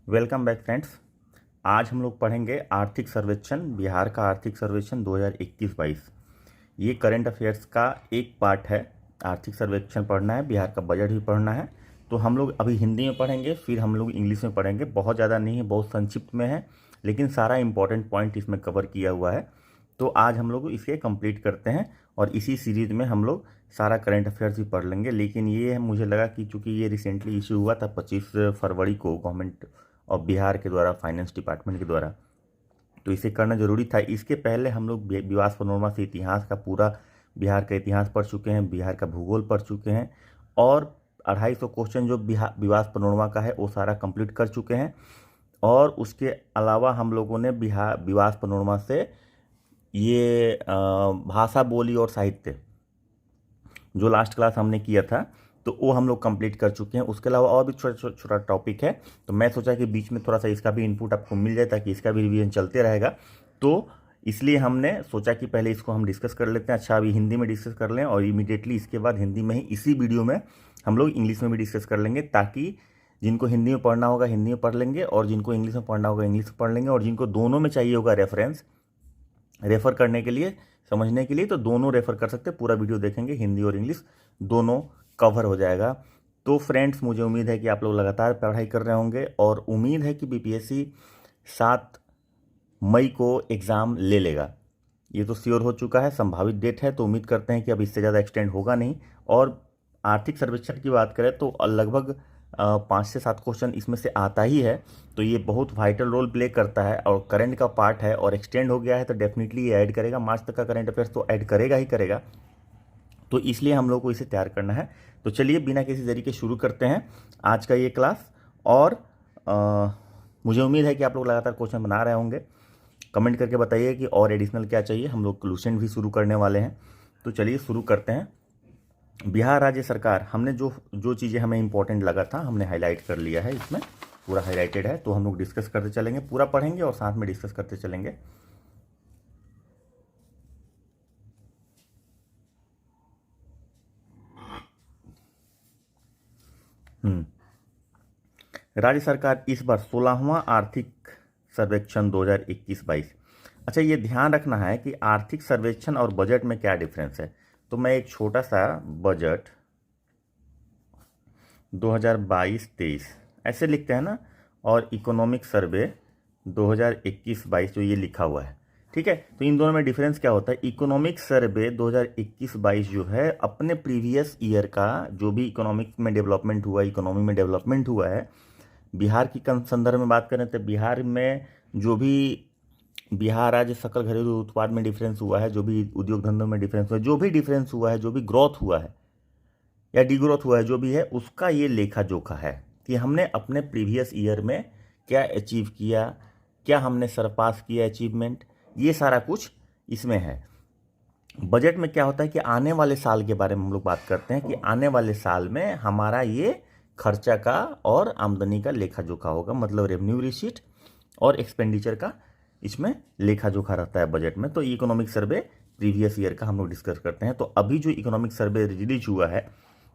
Welcome back friends. आज हम लोग पढ़ेंगे आर्थिक सर्वेक्षण, बिहार का आर्थिक सर्वेक्षण 2021-22। ये करंट अफेयर्स का एक पार्ट है। आर्थिक सर्वेक्षण पढ़ना है, बिहार का बजट भी पढ़ना है। तो हम लोग अभी हिंदी में पढ़ेंगे, फिर हम लोग इंग्लिश में पढ़ेंगे। बहुत ज़्यादा नहीं है, बहुत संक्षिप्त में है, लेकिन सारा इंपॉर्टेंट पॉइंट इसमें कवर किया हुआ है। तो आज हम लोग इसे कंप्लीट करते हैं और इसी सीरीज में हम लोग सारा करंट अफेयर्स भी पढ़ लेंगे। लेकिन ये मुझे लगा कि चूँकि ये रिसेंटली इशू हुआ था 25 फरवरी को गवर्नमेंट और बिहार के द्वारा, फाइनेंस डिपार्टमेंट के द्वारा, तो इसे करना जरूरी था। इसके पहले हम लोग विवास पनोरमा से इतिहास का पूरा बिहार का इतिहास पढ़ चुके हैं, बिहार का भूगोल पढ़ चुके हैं और 250 क्वेश्चन जो विवास पनोरमा का है वो सारा कंप्लीट कर चुके हैं। और उसके अलावा हम लोगों ने बिहार विवास पनोरमा से ये भाषा, बोली और साहित्य जो लास्ट क्लास हमने किया था, तो वो हम लोग कंप्लीट कर चुके हैं। उसके अलावा और भी छोटा छोटा टॉपिक है, तो मैं सोचा कि बीच में थोड़ा सा इसका भी इनपुट आपको मिल जाए ताकि इसका भी रिवीजन चलते रहेगा। तो इसलिए हमने सोचा कि पहले इसको हम डिस्कस कर लेते हैं। अच्छा, अभी हिंदी में डिस्कस कर लें और इमीडिएटली इसके बाद हिंदी में ही इसी वीडियो में हम लोग इंग्लिश में भी डिस्कस कर लेंगे, ताकि जिनको हिंदी में पढ़ना होगा हिंदी में पढ़ लेंगे और जिनको इंग्लिश में पढ़ना होगा इंग्लिश में पढ़ लेंगे, और जिनको दोनों में चाहिए होगा रेफर करने के लिए, समझने के लिए, तो दोनों रेफर कर सकते हैं। पूरा वीडियो देखेंगे, हिंदी और इंग्लिश दोनों कवर हो जाएगा। तो फ्रेंड्स, मुझे उम्मीद है कि आप लोग लगातार पढ़ाई कर रहे होंगे और उम्मीद है कि बीपीएससी 7 मई को एग्ज़ाम ले लेगा। ये तो श्योर हो चुका है, संभावित डेट है, तो उम्मीद करते हैं कि अब इससे ज़्यादा एक्सटेंड होगा नहीं। और आर्थिक सर्वेक्षण की बात करें तो लगभग 5 से 7 क्वेश्चन इसमें से आता ही है, तो ये बहुत वाइटल रोल प्ले करता है और करंट का पार्ट है और एक्सटेंड हो गया है तो डेफिनेटली ये ऐड करेगा। मार्च तक का करंट अफेयर्स तो ऐड करेगा ही करेगा, तो इसलिए हम लोग को इसे तैयार करना है। तो चलिए बिना किसी देरी के शुरू करते हैं आज का ये क्लास। और मुझे उम्मीद है कि आप लोग लगातार क्वेश्चन बना रहे होंगे। कमेंट करके बताइए कि और एडिशनल क्या चाहिए। हम लोग क्लूसेंट भी शुरू करने वाले हैं, तो चलिए शुरू करते हैं। बिहार राज्य सरकार, हमने जो जो चीज़ें हमें इंपॉर्टेंट लगा था हमने हाईलाइट कर लिया है, इसमें पूरा हाईलाइटेड है, तो हम लोग डिस्कस करते चलेंगे, पूरा पढ़ेंगे और साथ में डिस्कस करते चलेंगे। राज्य सरकार इस बार 16वां आर्थिक सर्वेक्षण 2021-22। अच्छा, ये ध्यान रखना है कि आर्थिक सर्वेक्षण और बजट में क्या डिफरेंस है। तो मैं एक छोटा सा बजट 2022-23 ऐसे लिखते हैं ना, और इकोनॉमिक सर्वे 2021-22 जो ये लिखा हुआ है, ठीक है। तो इन दोनों में डिफरेंस क्या होता है। इकोनॉमिक सर्वे 2021-22 जो है अपने प्रीवियस ईयर का जो भी इकोनॉमिक में डेवलपमेंट हुआ, इकोनॉमी में डेवलपमेंट हुआ है, बिहार की संदर्भ में बात करें तो बिहार में जो भी बिहार राज्य सकल घरेलू उत्पाद में डिफरेंस हुआ है, जो भी उद्योग धंधों में डिफरेंस हुआ है, जो भी डिफरेंस हुआ है, जो भी ग्रोथ हुआ है या डिग्रोथ हुआ है, जो भी है, उसका ये लेखा जोखा है कि हमने अपने प्रीवियस ईयर में क्या अचीव किया, क्या हमने सरपास किया अचीवमेंट, ये सारा कुछ इसमें है। बजट में क्या होता है कि आने वाले साल के बारे में हम लोग बात करते हैं कि आने वाले साल में हमारा ये खर्चा का और आमदनी का लेखा जोखा होगा, मतलब रेवेन्यू रिसीट और एक्सपेंडिचर का इसमें लेखा जोखा रहता है बजट में। तो इकोनॉमिक सर्वे प्रीवियस ईयर का हम लोग डिस्कस करते हैं। तो अभी जो इकोनॉमिक सर्वे रिलीज हुआ है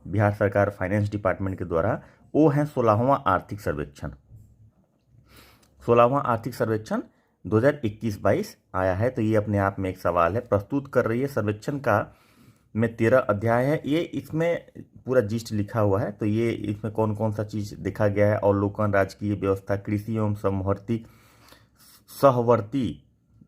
बिहार सरकार फाइनेंस डिपार्टमेंट के द्वारा, वो है 16वां आर्थिक सर्वेक्षण। 16वां आर्थिक सर्वेक्षण 2021-22 आया है। तो ये अपने आप में एक सवाल है, प्रस्तुत कर रही है सर्वेक्षण का में 13 अध्याय है। ये इसमें पूरा जिस्ट लिखा हुआ है, तो ये इसमें कौन कौन सा चीज़ देखा गया है। अवलोकन, राजकीय व्यवस्था, कृषि एवं सहवर्ती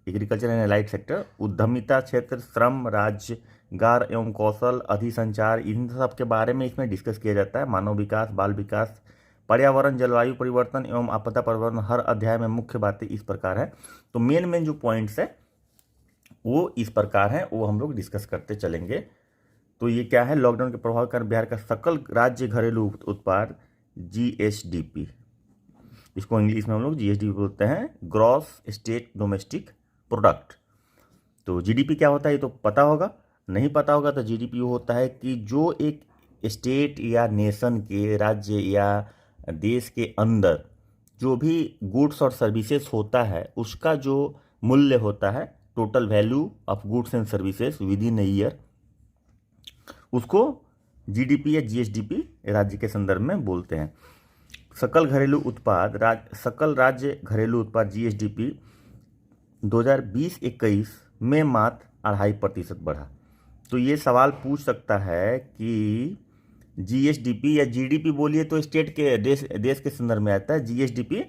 एग्रीकल्चर एंड एलाइड सेक्टर, उद्यमिता क्षेत्र, श्रम, रोजगार एवं कौशल, अधिसंचार, इन सब के बारे में इसमें डिस्कस किया जाता है। मानव विकास, बाल विकास, पर्यावरण, जलवायु परिवर्तन एवं आपदा प्रबंधन, हर अध्याय में मुख्य बातें इस प्रकार है। तो मेन जो पॉइंट्स है वो इस प्रकार हैं, वो हम लोग डिस्कस करते चलेंगे। तो ये क्या है, लॉकडाउन के प्रभाव के कारण बिहार का सकल राज्य घरेलू उत्पाद जीएसडीपी, इसको इंग्लिश में हम लोग जीएसडीपी बोलते हैं, ग्रॉस स्टेट डोमेस्टिक प्रोडक्ट। तो जीडीपी क्या होता है ये तो पता होगा, नहीं पता होगा तो जीडीपी होता है कि जो एक स्टेट या नेशन के, राज्य या देश के अंदर जो भी गुड्स और सर्विसेज होता है उसका जो मूल्य होता है, total value of goods and services with in a year, उसको जीडीपी या जीएसडीपी राज्य के संदर्भ में बोलते हैं। सकल राज्य घरेलू उत्पाद जीएसडीपी 2020-21 में मात्र 2.5% बढ़ा। तो ये सवाल पूछ सकता है कि जीएसडीपी या जीडीपी बोलिए तो स्टेट के देश के संदर्भ में आता है, जीएसडीपी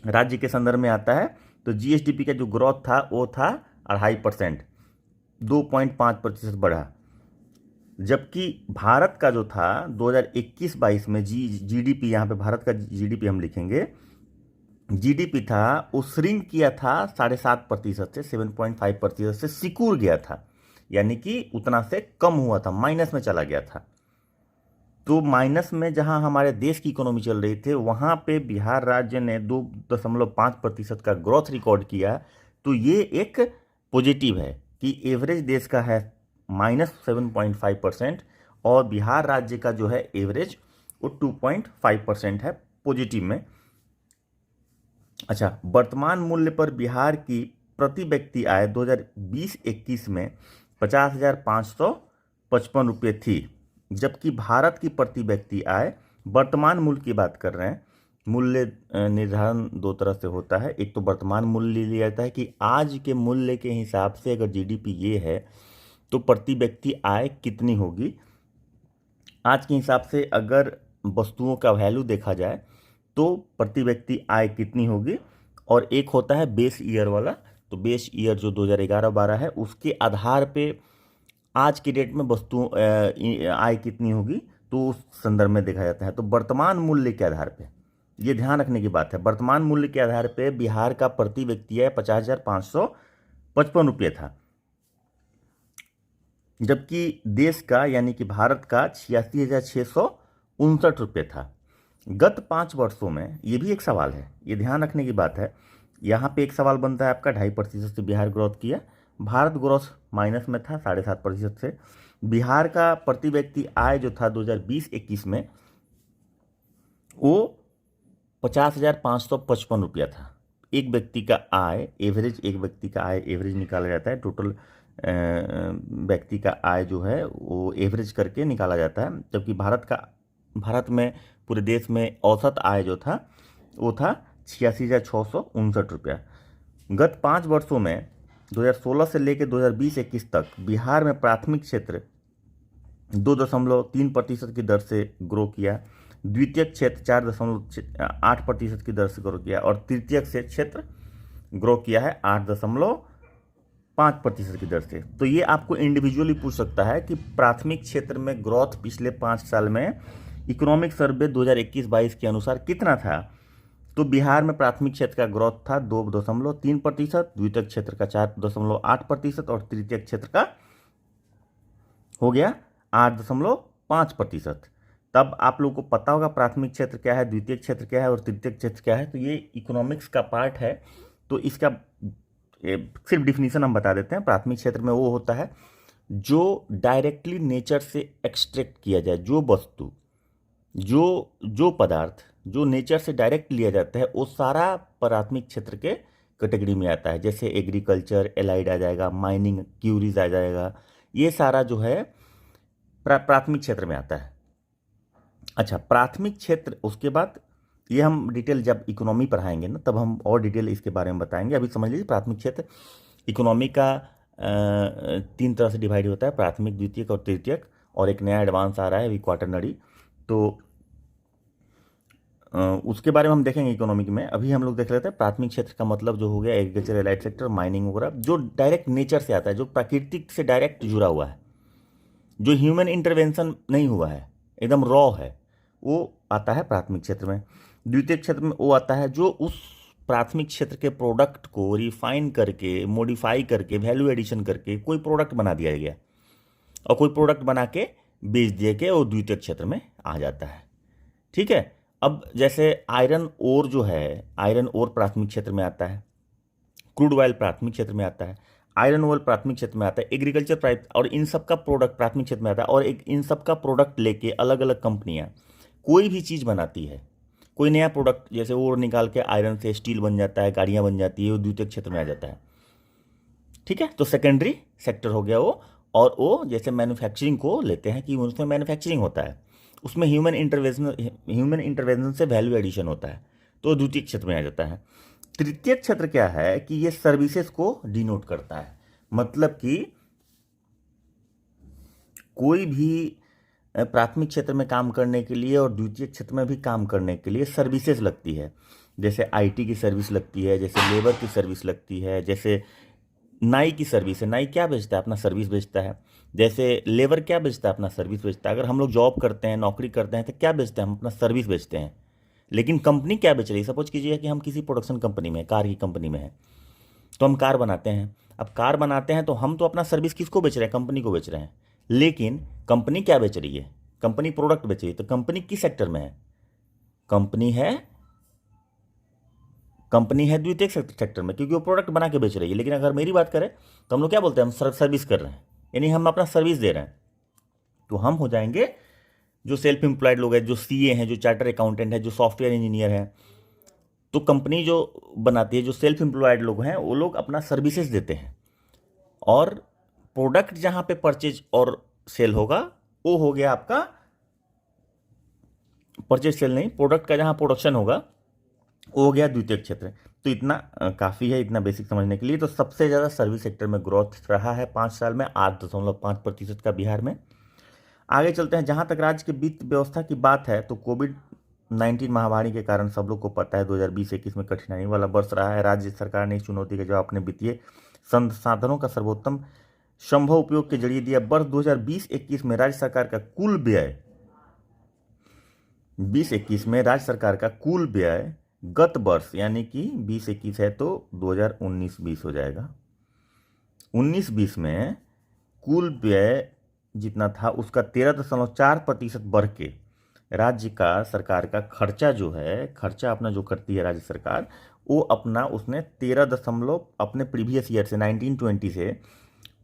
राज्य के संदर्भ में आता है। तो जीएसडीपी का जो ग्रोथ था वो था 2.5%, 2.5% बढ़ा। जबकि भारत का जो था 2021-22 में जीडीपी, यहाँ पे भारत का जीडीपी हम लिखेंगे, जीडीपी था वो श्रिंक किया था 7.5% से 7.5% से सिकुड़ गया था, यानी कि उतना से कम हुआ था, माइनस में चला गया था। तो माइनस में जहां हमारे देश की इकोनॉमी चल रही थी वहां पे बिहार राज्य ने 2.5% का ग्रोथ रिकॉर्ड किया। तो ये एक पॉजिटिव है कि एवरेज देश का है -7.5% और बिहार राज्य का जो है एवरेज वो 2.5% है पॉजिटिव में। अच्छा, वर्तमान मूल्य पर बिहार की प्रति व्यक्ति आय 2020-21 में 50,555 रुपये थी, जबकि भारत की प्रति व्यक्ति आय, वर्तमान मूल्य की बात कर रहे हैं, मूल्य निर्धारण दो तरह से होता है। एक तो वर्तमान मूल्य लिया जाता है कि आज के मूल्य के हिसाब से अगर जीडीपी ये है तो प्रति व्यक्ति आय कितनी होगी। आज के हिसाब से अगर वस्तुओं का वैल्यू देखा जाए तो प्रति व्यक्ति आय कितनी होगी। और एक होता है बेस ईयर वाला, तो बेस ईयर जो 2011-12 है उसके आधार पे आज की डेट में वस्तुओं आय कितनी होगी तो उस संदर्भ में देखा जाता है। तो वर्तमान मूल्य के आधार पे ये ध्यान रखने की बात है, वर्तमान मूल्य के आधार पे बिहार का प्रति व्यक्ति आय 50,555 रुपये था, जबकि देश का यानी कि भारत का 86,659 रुपये था। गत 5 वर्षों में, ये भी एक सवाल है, ये ध्यान रखने की बात है। यहाँ पे एक सवाल बनता है आपका, 2.5% से बिहार ग्रोथ किया, भारत ग्रोथ माइनस में था 7.5% से। बिहार का प्रति व्यक्ति आय जो था 2020-21 में वो 50,555 रुपया था। एक व्यक्ति का आय एवरेज, एक व्यक्ति का आय एवरेज निकाला जाता है, टोटल व्यक्ति का आय जो है वो एवरेज करके निकाला जाता है। जबकि भारत में पूरे देश में औसत आय जो था वो था 86,659 रुपया। गत 5 वर्षों में 2016 से लेकर 2020-21 तक बिहार में प्राथमिक क्षेत्र 2.3% की दर से ग्रो किया, द्वितीयक क्षेत्र 4.8% की दर से ग्रो किया और तृतीयक से क्षेत्र ग्रो किया है 8.5% की दर से। तो ये आपको इंडिविजुअली पूछ सकता है कि प्राथमिक क्षेत्र में ग्रोथ पिछले 5 साल में इकोनॉमिक सर्वे 2021-22 के अनुसार कितना था। तो बिहार में प्राथमिक क्षेत्र का ग्रोथ था 2.3%, द्वितीयक क्षेत्र का 4.8% और तृतीयक क्षेत्र का हो गया 8.5%। तब आप लोगों को पता होगा प्राथमिक क्षेत्र क्या है, द्वितीयक क्षेत्र क्या है और तृतीयक क्षेत्र क्या है। तो ये इकोनॉमिक्स का पार्ट है, तो इसका सिर्फ डिफिनीशन हम बता देते हैं। प्राथमिक क्षेत्र में वो होता है जो डायरेक्टली नेचर से एक्सट्रैक्ट किया जाए, जो वस्तु, जो पदार्थ जो नेचर से डायरेक्ट लिया जाता है वो सारा प्राथमिक क्षेत्र के कैटेगरी में आता है। जैसे एग्रीकल्चर, एलाइड आ जाएगा, माइनिंग, क्यूरीज आ जाएगा, ये सारा जो है प्राथमिक क्षेत्र में आता है। अच्छा, प्राथमिक क्षेत्र, उसके बाद ये हम डिटेल जब इकोनॉमी पढ़ाएंगे ना तब हम और डिटेल इसके बारे में बताएंगे। अभी समझ लीजिए प्राथमिक क्षेत्र इकोनॉमी का 3 तरह से डिवाइड होता है, प्राथमिक, द्वितीयक और तृतीयक, और एक नया एडवांस आ रहा है अभी क्वाटरनरी, तो उसके बारे में हम देखेंगे इकोनॉमिक में। अभी हम लोग देख लेते हैं प्राथमिक क्षेत्र का मतलब जो हो गया एग्रीकल्चर, एलाइड सेक्टर, माइनिंग वगैरह, जो डायरेक्ट नेचर से आता है, जो प्राकृतिक से डायरेक्ट जुड़ा हुआ है, जो ह्यूमन इंटरवेंशन नहीं हुआ है, एकदम रॉ है, वो आता है प्राथमिक क्षेत्र में। द्वितीयक क्षेत्र में वो आता है जो उस प्राथमिक क्षेत्र के प्रोडक्ट को रिफाइन करके, मॉडिफाई करके, वैल्यू एडिशन करके कोई प्रोडक्ट बना दिया गया और कोई प्रोडक्ट बना के बेच दिया गया, वो द्वितीयक क्षेत्र में आ जाता है। ठीक है। अब जैसे आयरन ओर जो है, आयरन ओर प्राथमिक क्षेत्र में आता है, क्रूड ऑयल प्राथमिक क्षेत्र में आता है, आयरन ऑयल प्राथमिक क्षेत्र में आता है, एग्रीकल्चर और इन सब का प्रोडक्ट प्राथमिक क्षेत्र में आता है। और इन सब का प्रोडक्ट लेके अलग अलग कंपनियां कोई भी चीज़ बनाती है, कोई नया प्रोडक्ट, जैसे ओर निकाल के आयरन से स्टील बन जाता है, गाड़ियाँ बन जाती है, वो द्वितीयक क्षेत्र में आ जाता है। ठीक है, तो सेकेंडरी सेक्टर हो गया वो। और वो जैसे मैन्युफैक्चरिंग को लेते हैं कि उसमें मैन्युफैक्चरिंग होता है, उसमें ह्यूमन इंटरवेंशन से वैल्यू एडिशन होता है, तो द्वितीय क्षेत्र में आ जाता है। तृतीय क्षेत्र क्या है कि ये सर्विसेज को डिनोट करता है, मतलब कि कोई भी प्राथमिक क्षेत्र में काम करने के लिए और द्वितीय क्षेत्र में भी काम करने के लिए सर्विसेज लगती है। जैसे आईटी की सर्विस लगती है, जैसे लेबर की सर्विस लगती है, जैसे नाई की सर्विस है, नाई क्या बेचता है, अपना सर्विस बेचता है। जैसे लेबर क्या बेचता है, अपना सर्विस बेचता है। अगर हम लोग जॉब करते हैं, नौकरी करते हैं, तो क्या बेचते हैं, हम अपना सर्विस बेचते हैं। लेकिन कंपनी क्या बेच रही है, सपोज कीजिए कि हम किसी प्रोडक्शन कंपनी में, कार की कंपनी में हैं, तो हम कार बनाते हैं। अब कार बनाते हैं तो हम तो अपना सर्विस किसको बेच रहे हैं, कंपनी को बेच रहे हैं। लेकिन कंपनी क्या बेच रही है, कंपनी प्रोडक्ट बेच रही है। तो कंपनी किस सेक्टर में है, कंपनी है द्वितीय सेक्टर में, क्योंकि वो प्रोडक्ट बना के बेच रही है। लेकिन अगर मेरी बात करें तो हम लोग क्या बोलते हैं, हम सर्विस कर रहे हैं, यानी हम अपना सर्विस दे रहे हैं। तो हम हो जाएंगे जो सेल्फ एम्प्लॉयड लोग हैं, जो सीए हैं, जो चार्टर अकाउंटेंट है, जो सॉफ्टवेयर इंजीनियर हैं। तो कंपनी जो बनाती है, जो सेल्फ एम्प्लॉयड लोग हैं, वो लोग अपना सर्विसेज देते हैं। और प्रोडक्ट जहाँ पे परचेज और सेल होगा, वो हो गया आपका परचेज सेल नहीं, प्रोडक्ट का जहाँ प्रोडक्शन होगा वो हो गया द्वितीय क्षेत्र। तो इतना काफ़ी है, इतना बेसिक समझने के लिए। तो सबसे ज़्यादा सर्विस सेक्टर में ग्रोथ रहा है 5 साल में, 8.5% का बिहार में। आगे चलते हैं। जहाँ तक राज्य की वित्त व्यवस्था की बात है, तो कोविड-19 महामारी के कारण सब लोग को पता है 2020-21 में कठिनाई वाला वर्ष रहा है। राज्य सरकार ने इस चुनौती के जवाब अपने वित्तीय संसाधनों का सर्वोत्तम संभव उपयोग के जरिए दिया। वर्ष 2020-21 में राज्य सरकार का कुल व्यय 2021 में राज्य सरकार का कुल व्यय गत वर्ष, यानी कि 2021 है तो 2019-20 हो जाएगा, 19-20 में कुल व्यय जितना था उसका 13.4% बढ़ के राज्य का सरकार का खर्चा जो है, खर्चा अपना जो करती है राज्य सरकार, वो अपना उसने 13 अपने प्रीवियस ईयर से 1920 से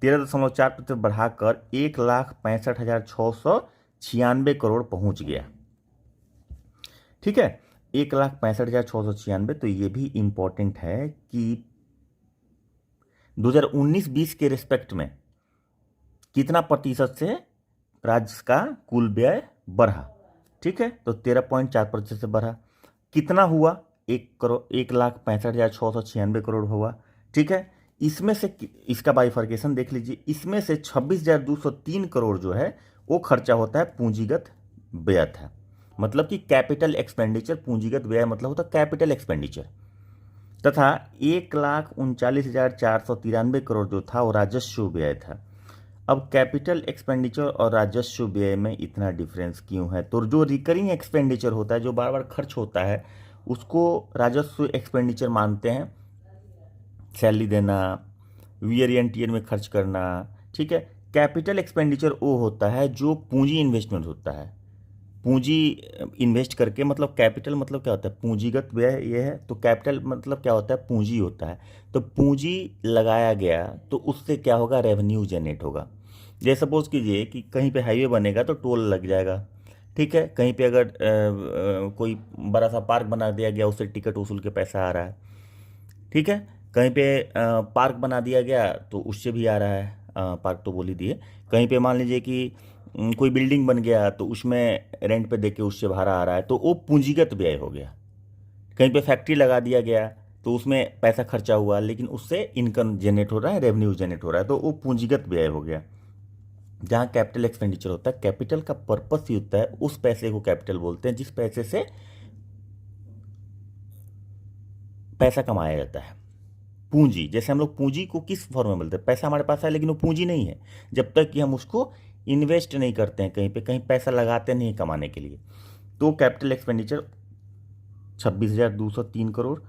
13.4% बढ़ाकर 1,65,696 करोड़ पहुंच गया। ठीक है, 1,65,696। तो ये भी इंपॉर्टेंट है कि 2019-20 के रिस्पेक्ट में कितना प्रतिशत से राज्य का कुल व्यय बढ़ा। ठीक है, तो 13.4% से बढ़ा। कितना हुआ, 1,65,696 करोड़ हुआ। ठीक है, इसमें से इसका बाइफर्केशन देख लीजिए। इसमें से 26,203 करोड़ जो है वो खर्चा होता है पूंजीगत व्यय था, मतलब कि कैपिटल एक्सपेंडिचर। पूंजीगत व्यय मतलब होता है कैपिटल एक्सपेंडिचर। तथा 1,39,493 करोड़ जो था वो राजस्व व्यय था। अब कैपिटल एक्सपेंडिचर और राजस्व व्यय में इतना डिफरेंस क्यों है? तो जो रिकरिंग एक्सपेंडिचर होता है, जो बार बार खर्च होता है, उसको राजस्व एक्सपेंडिचर मानते हैं। सैलरी देना, वियर एंड टियर में खर्च करना। ठीक है, कैपिटल एक्सपेंडिचर वो होता है जो पूंजी इन्वेस्टमेंट होता है। पूंजी इन्वेस्ट करके, मतलब कैपिटल मतलब क्या होता है, पूंजीगत व्यय ये है। तो कैपिटल मतलब क्या होता है, पूंजी होता है। तो पूंजी लगाया गया तो उससे क्या होगा, रेवेन्यू जनरेट होगा। जैसे सपोज कीजिए कि कहीं पे हाईवे बनेगा तो टोल लग जाएगा। ठीक है, कहीं पे अगर कोई बड़ा सा पार्क बना दिया गया, उससे टिकट वसूल के पैसा आ रहा है। ठीक है, कहीं पे पार्क बना दिया गया तो उससे भी आ रहा है। पार्क तो बोल ही दिए। कहीं पे मान लीजिए कि कोई बिल्डिंग बन गया तो उसमें रेंट पे देके उससे भाड़ा आ रहा है, तो वो पूंजीगत व्यय हो गया। कहीं पे फैक्ट्री लगा दिया गया तो उसमें पैसा खर्चा हुआ, लेकिन उससे इनकम जनरेट हो रहा है, रेवेन्यू जनरेट हो रहा है, तो वो पूंजीगत व्यय हो गया। जहाँ कैपिटल एक्सपेंडिचर होता है, कैपिटल का पर्पस ही होता है, उस पैसे को कैपिटल बोलते हैं जिस पैसे से पैसा कमाया जाता है। पूंजी, जैसे हम लोग पूंजी को किस फॉर्म में बोलते हैं, पैसा हमारे पास है लेकिन वो पूंजी नहीं है जब तक कि हम उसको इन्वेस्ट नहीं करते हैं, कहीं पे कहीं पैसा लगाते नहीं कमाने के लिए। तो कैपिटल एक्सपेंडिचर 26,203 करोड़,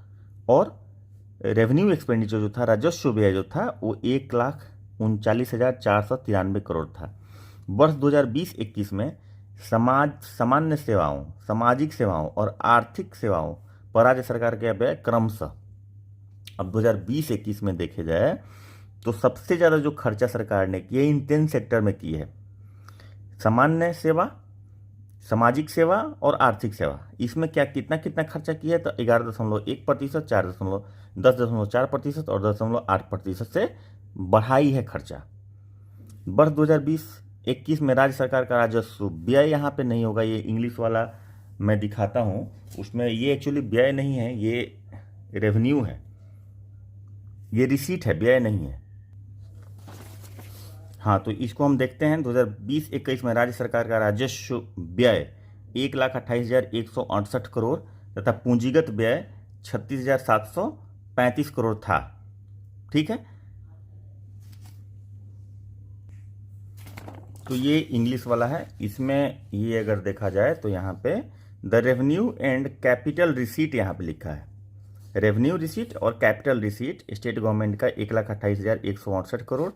और रेवेन्यू एक्सपेंडिचर जो था, राजस्व व्यय जो था, वो 1,39,493 करोड़ था। वर्ष 2020-21 में सामान्य सेवाओं, सामाजिक सेवाओं और आर्थिक सेवाओं पर राज्य सरकार के व्यय क्रमशः, अब 2020-21 में देखे जाए तो सबसे ज़्यादा जो खर्चा सरकार ने किया इन 3 सेक्टर में की है, सामान्य सेवा, सामाजिक सेवा और आर्थिक सेवा। इसमें क्या कितना कितना खर्चा किया है, तो 11.1%, 10.4% और 10.8% से बढ़ाई है खर्चा। वर्ष 2020 2021 में राज्य सरकार का राजस्व व्यय यहाँ पे नहीं होगा, ये इंग्लिश वाला मैं दिखाता हूँ, उसमें ये एक्चुअली व्यय नहीं है, ये रेवेन्यू है, ये रिसीट है, व्यय नहीं है। हाँ, तो इसको हम देखते हैं। 2020-21 में राज्य सरकार का राजस्व व्यय 1,28,168 करोड़ तथा पूंजीगत व्यय 36,735 करोड़ था। ठीक है, तो ये इंग्लिश वाला है। इसमें ये अगर देखा जाए तो यहाँ पे the revenue and capital receipt यहाँ पे लिखा है। रेवेन्यू रिसीट और कैपिटल रिसीट स्टेट गवर्नमेंट का 1,28,168 करोड़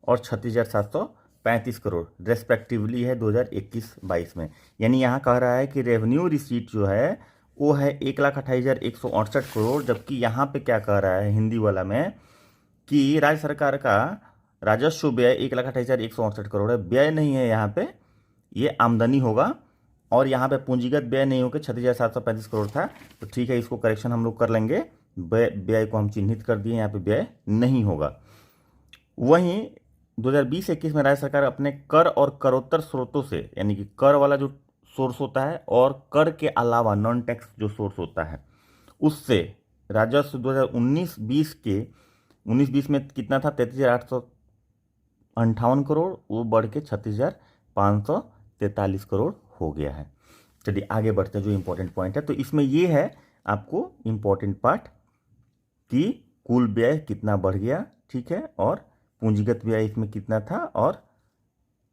और 36,735 करोड़ रेस्पेक्टिवली है 2021-22 में। यानी यहाँ कह रहा है कि रेवेन्यू रिसीट जो है वो है 1,28,168 करोड़, जबकि यहाँ पे क्या कह रहा है हिंदी वाला में कि राज्य सरकार का राजस्व व्यय 1,28,168 करोड़ है, व्यय नहीं है यहाँ पे, ये आमदनी होगा। और यहाँ पे पूंजीगत व्यय नहीं होकर 36,735 करोड़ था। तो ठीक है, इसको करेक्शन हम लोग कर लेंगे, व्यय को हम चिन्हित कर दिए, यहाँ पे व्यय नहीं होगा। वहीं 2020-21 में राज्य सरकार अपने कर और करोत्तर स्रोतों से, यानी कि कर वाला जो सोर्स होता है और कर के अलावा नॉन टैक्स जो सोर्स होता है, उससे राजस्व 2019-20 के 19-20 में कितना था, 33,858 करोड़, वो बढ़ के 36,543 करोड़ हो गया है। चलिए आगे बढ़ते हैं, जो इंपॉर्टेंट पॉइंट है। तो इसमें ये है आपको इंपॉर्टेंट पार्ट कि कुल व्यय कितना बढ़ गया, ठीक है, और पूंजीगत व्यय इसमें कितना था, और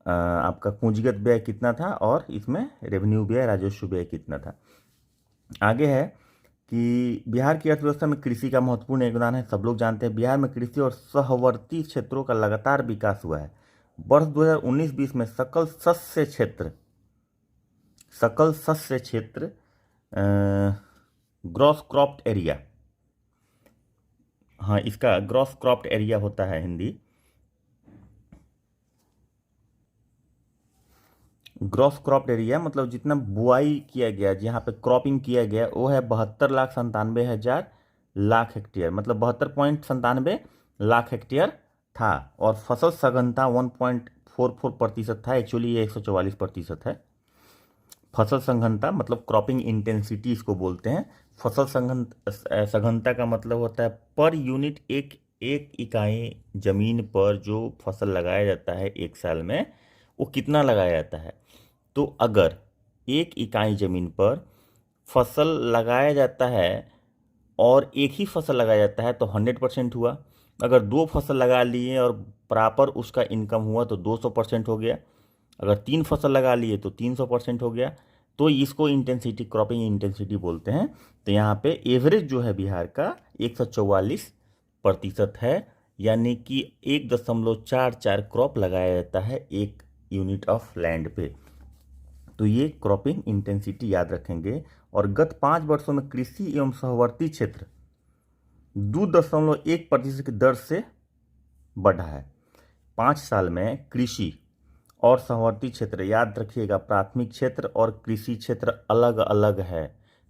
आपका पूंजीगत व्यय कितना था, और इसमें रेवेन्यू व्यय राजस्व व्यय कितना था। आगे है कि बिहार की अर्थव्यवस्था में कृषि का महत्वपूर्ण योगदान है। सब लोग जानते हैं बिहार में कृषि और सहवर्ती क्षेत्रों का लगातार विकास हुआ है। वर्ष 2019-20 में सकल शस्य क्षेत्र ग्रॉस क्रॉप्ड एरिया, हाँ इसका ग्रॉस क्रॉप्ड एरिया होता है हिंदी, ग्रॉस क्रॉप्ड एरिया मतलब जितना बुआई किया गया, जहाँ पे क्रॉपिंग किया गया, वो है 72,97,000 हेक्टेयर, मतलब 72.97 लाख हेक्टेयर था। और फसल सघनता 1.44% था, एक्चुअली ये 144% है। फसल सघनता मतलब क्रॉपिंग इंटेंसिटी इसको बोलते हैं। फसल सघनता का मतलब होता है पर यूनिट, एक इकाई जमीन पर जो फसल लगाया जाता है एक साल में, वो कितना लगाया जाता है। तो अगर एक इकाई जमीन पर फसल लगाया जाता है और एक ही फसल लगाया जाता है तो 100% हुआ। अगर 2 फसल लगा लिए और प्रॉपर उसका इनकम हुआ तो 200% हो गया। अगर 3 फसल लगा लिए तो 300% हो गया। तो इसको इंटेंसिटी, क्रॉपिंग इंटेंसिटी बोलते हैं। तो यहाँ पे एवरेज जो है बिहार का 144% है, यानी कि 1.44 क्रॉप लगाया जाता है एक यूनिट ऑफ लैंड पे। तो ये क्रॉपिंग इंटेंसिटी याद रखेंगे। और गत 5 वर्षों में कृषि एवं सहवर्ती क्षेत्र 2.1% की दर से बढ़ा है। 5 साल में कृषि और सहवर्ती क्षेत्र, याद रखिएगा, प्राथमिक क्षेत्र और कृषि क्षेत्र अलग अलग है।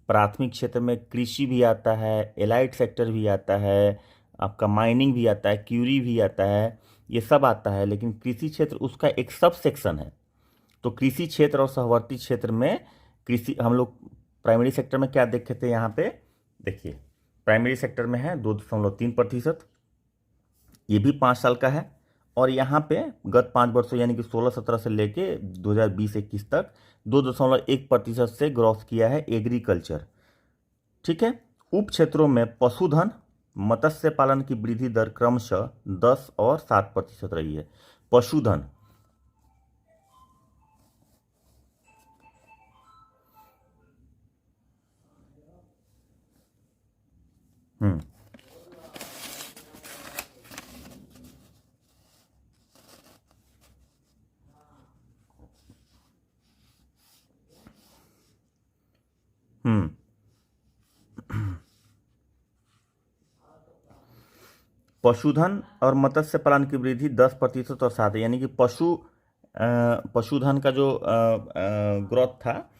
प्राथमिक क्षेत्र में कृषि भी आता है, एलाइड सेक्टर भी आता है, आपका माइनिंग भी आता है, क्यूरी भी आता है, ये सब आता है। लेकिन कृषि क्षेत्र उसका एक सब सेक्शन है। तो कृषि क्षेत्र और सहवर्ती क्षेत्र में कृषि, हम लोग प्राइमरी सेक्टर में क्या देखे थे, यहाँ पे देखिए प्राइमरी सेक्टर में है 2.3%, ये भी 5 साल का है। और यहाँ पे गत 5 वर्षों यानी कि 16-17 से लेके 2020-21 तक 2.1% से ग्रोथ किया है एग्रीकल्चर। ठीक है, उप क्षेत्रों में पशुधन, मत्स्य पालन की वृद्धि दर क्रमशः 10 और 7% रही है। पशुधन, हम्म हम्म पशुधन और मत्स्य पालन की वृद्धि 10% और 7, यानी कि पशुधन का जो ग्रोथ था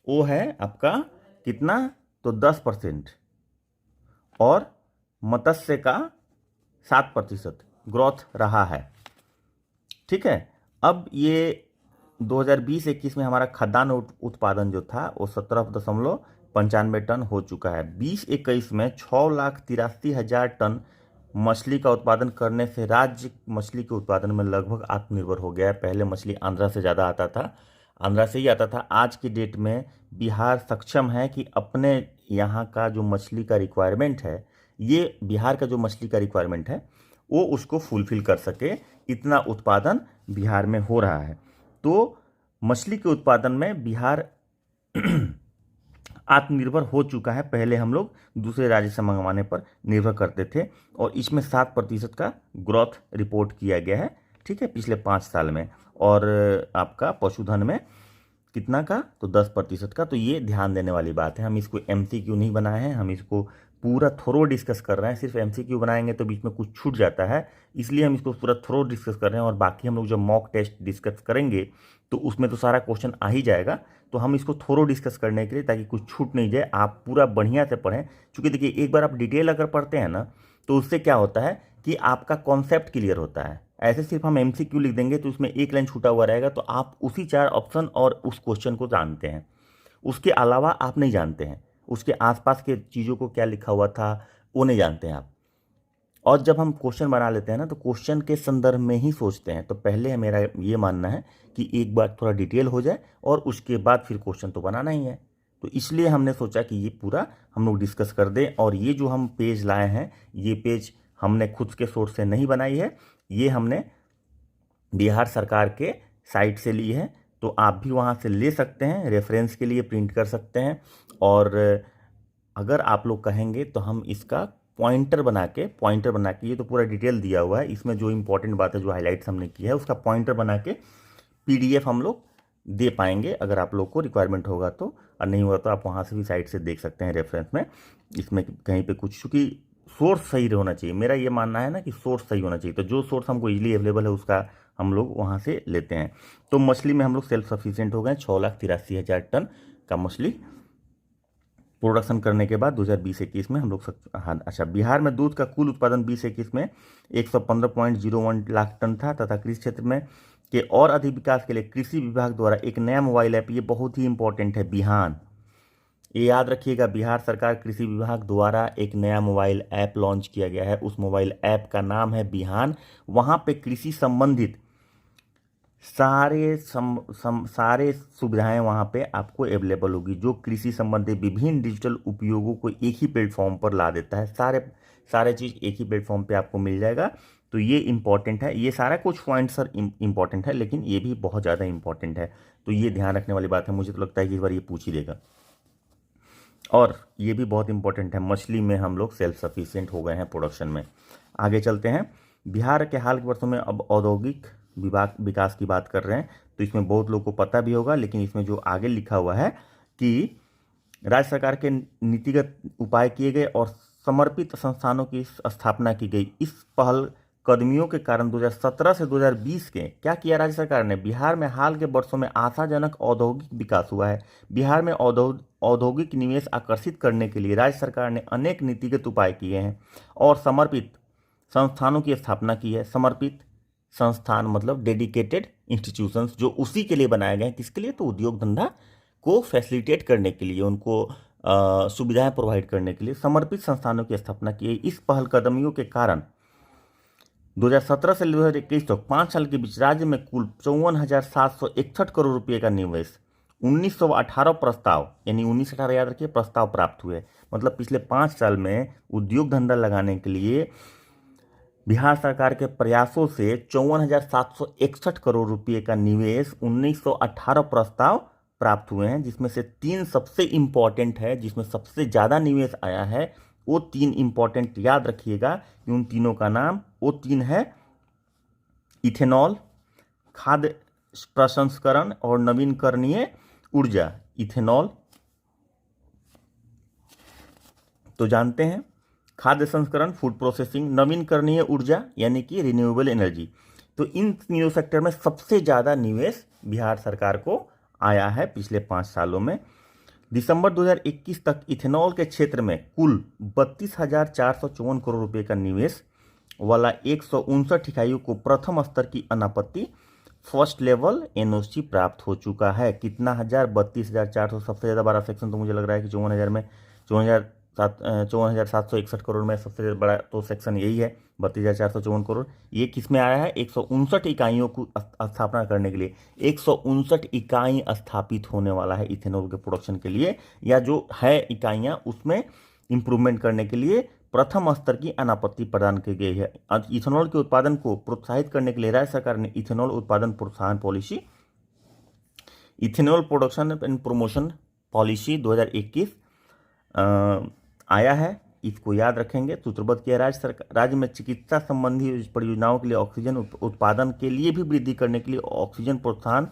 वो है आपका कितना, तो 10%, और मत्स्य का 7% ग्रोथ रहा है। ठीक है, अब ये 2020-21 में हमारा खाद्यान्न उत्पादन जो था वो 17.95 टन हो चुका है। 20-21 में 6,83,000 टन मछली का उत्पादन करने से राज्य मछली के उत्पादन में लगभग आत्मनिर्भर हो गया है। पहले मछली आंध्रा से ज़्यादा आता था, आंध्रा से ही आता था। आज की डेट में बिहार सक्षम है कि अपने यहाँ का जो मछली का रिक्वायरमेंट है, ये बिहार का जो मछली का रिक्वायरमेंट है वो उसको फुलफिल कर सके, इतना उत्पादन बिहार में हो रहा है। तो मछली के उत्पादन में बिहार आत्मनिर्भर हो चुका है। पहले हम लोग दूसरे राज्य से मंगवाने पर निर्भर करते थे और इसमें 7% का ग्रोथ रिपोर्ट किया गया है, ठीक है, पिछले 5 साल में। और आपका पशुधन में कितना का, तो 10% का। तो ये ध्यान देने वाली बात है। हम इसको MCQ नहीं बनाए हैं, हम इसको पूरा थोरो डिस्कस कर रहे हैं। सिर्फ MCQ बनाएंगे तो बीच में कुछ छूट जाता है, इसलिए हम इसको पूरा थोरो डिस्कस कर रहे हैं। और बाकी हम लोग जब मॉक टेस्ट डिस्कस करेंगे तो उसमें तो सारा क्वेश्चन आ ही जाएगा। तो हम इसको थोरो डिस्कस करने के लिए, ताकि कुछ छूट नहीं जाए, आप पूरा बढ़िया से पढ़ें। क्योंकि देखिए, एक बार आप डिटेल अगर पढ़ते हैं ना, तो उससे क्या होता है कि आपका कॉन्सेप्ट क्लियर होता है। ऐसे सिर्फ हम MCQ लिख देंगे तो उसमें एक लाइन छूटा हुआ रहेगा, तो आप उसी 4 ऑप्शन और उस क्वेश्चन को जानते हैं, उसके अलावा आप नहीं जानते हैं, उसके आसपास के चीज़ों को क्या लिखा हुआ था वो नहीं जानते हैं आप। और जब हम क्वेश्चन बना लेते हैं ना, तो क्वेश्चन के संदर्भ में ही सोचते हैं। तो पहले मेरा ये मानना है कि एक बार थोड़ा डिटेल हो जाए और उसके बाद फिर क्वेश्चन तो बनाना ही है। तो इसलिए हमने सोचा कि ये पूरा हम लोग डिस्कस कर दें। और ये जो हम पेज लाए हैं, ये पेज हमने खुद के सोर्स से नहीं बनाई है, ये हमने बिहार सरकार के साइट से ली है। तो आप भी वहाँ से ले सकते हैं, रेफरेंस के लिए प्रिंट कर सकते हैं। और अगर आप लोग कहेंगे तो हम इसका पॉइंटर बना के ये तो पूरा डिटेल दिया हुआ है, इसमें जो इंपॉर्टेंट बात है, जो हाईलाइट्स हमने की है, उसका पॉइंटर बना के PDF हम लोग दे पाएंगे, अगर आप लोग को रिक्वायरमेंट होगा तो। और नहीं हुआ तो आप वहाँ से भी साइट से देख सकते हैं रेफरेंस में। इसमें कहीं पे कुछ, चूँकि सोर्स सही होना चाहिए, मेरा ये मानना है ना कि सोर्स सही होना चाहिए। तो जो सोर्स हमको इजीली अवेलेबल है उसका हम लोग वहाँ से लेते हैं। तो मछली में हम लोग सेल्फ सफिशिएंट हो गए। 6,83,000 टन का मछली प्रोडक्शन करने के बाद 2020-21 में हम लोग हाँ अच्छा, बिहार में दूध का कुल उत्पादन 20-21 में 115.01 लाख टन था। तथा कृषि क्षेत्र में के और अधिक विकास के लिए कृषि विभाग द्वारा एक नया मोबाइल ऐप, ये बहुत ही इंपॉर्टेंट है, बिहान, ये याद रखिएगा, बिहार सरकार कृषि विभाग द्वारा एक नया मोबाइल ऐप लॉन्च किया गया है। उस मोबाइल ऐप का नाम है बिहान। वहाँ पे कृषि संबंधित सारे सुविधाएं वहाँ पे आपको अवेलेबल होगी, जो कृषि संबंधी विभिन्न डिजिटल उपयोगों को एक ही प्लेटफॉर्म पर ला देता है। सारे चीज़ एक ही प्लेटफॉर्म पे आपको मिल जाएगा। तो ये इंपॉर्टेंट है। ये सारा कुछ पॉइंट सर इंपॉर्टेंट है, लेकिन ये भी बहुत ज़्यादा इंपॉर्टेंट है। तो ये ध्यान रखने वाली बात है। मुझे तो लगता है कि इस बार ये पूछ ही देगा। और ये भी बहुत इंपॉर्टेंट है, मछली में हम लोग सेल्फ सफिशिएंट हो गए हैं प्रोडक्शन में। आगे चलते हैं। बिहार के हाल के वर्षों में अब औद्योगिक विकास की बात कर रहे हैं, तो इसमें बहुत लोगों को पता भी होगा, लेकिन इसमें जो आगे लिखा हुआ है कि राज्य सरकार के नीतिगत उपाय किए गए और समर्पित संस्थानों की स्थापना की गई। इस पहल कदमियों के कारण 2017 से 2020 के क्या किया राज्य सरकार ने, बिहार में हाल के वर्षों में आशाजनक औद्योगिक विकास हुआ है। बिहार में औद्योगिक निवेश आकर्षित करने के लिए राज्य सरकार ने अनेक नीतिगत उपाय किए हैं और समर्पित संस्थानों की स्थापना की है। समर्पित संस्थान मतलब डेडिकेटेड इंस्टीट्यूशंस, जो उसी के लिए बनाए गए हैं। किसके लिए, तो उद्योग धंधा को फैसिलिटेट करने के लिए, उनको सुविधाएं प्रोवाइड करने के लिए समर्पित संस्थानों की स्थापना की है। इस पहलकदमियों के कारण 2017 से 2021 तक 5 साल के बीच राज्य में कुल 54,761 करोड़ रुपए का निवेश, 1918 प्रस्ताव, यानी 1918 याद रखिए, प्रस्ताव प्राप्त हुए। मतलब पिछले 5 साल में उद्योग धंधा लगाने के लिए बिहार सरकार के प्रयासों से 54,761 करोड़ रुपए का निवेश, 1918 प्रस्ताव प्राप्त हुए हैं, जिसमें से 3 सबसे इम्पॉर्टेंट है, जिसमें सबसे ज़्यादा निवेश आया है। वो 3 इम्पॉर्टेंट याद रखिएगा कि उन तीनों का नाम, वो 3 है इथेनॉल, खाद्य प्रसंस्करण और नवीनकरणीय ऊर्जा। इथेनॉल तो जानते हैं, खाद्य संस्करण फूड प्रोसेसिंग, नवीनकरणीय ऊर्जा यानी कि रिन्यूएबल एनर्जी। तो इन तीनों सेक्टर में सबसे ज़्यादा निवेश बिहार सरकार को आया है पिछले 5 सालों में। दिसंबर 2021 तक इथेनॉल के क्षेत्र में कुल 32,454 करोड़ रुपए का निवेश वाला 159 इकाइयों को प्रथम स्तर की अनापत्ति फर्स्ट लेवल एनओसी प्राप्त हो चुका है। कितना हजार? 32,400। सबसे ज़्यादा बड़ा सेक्शन तो मुझे लग रहा है कि 54,000 में 54,761 करोड़ में सबसे बड़ा तो सेक्शन यही है, 32,454 करोड़। ये किस में आया है? 159 इकाइयों को स्थापना करने के लिए 159 इकाई स्थापित होने वाला है इथेनॉल के प्रोडक्शन के लिए, या जो है इकाइयाँ उसमें इम्प्रूवमेंट करने के लिए प्रथम स्तर की अनापत्ति प्रदान की गई है। इथेनॉल के उत्पादन को प्रोत्साहित करने के लिए राज्य सरकार ने इथेनॉल उत्पादन प्रोत्साहन policy, ethanol production and promotion policy 2021 आया है। इसको याद रखेंगे। सूत्रबद्ध किया राज्य में चिकित्सा संबंधी परियोजनाओं के लिए ऑक्सीजन उत्पादन के लिए भी वृद्धि करने के लिए ऑक्सीजन प्रोत्साहन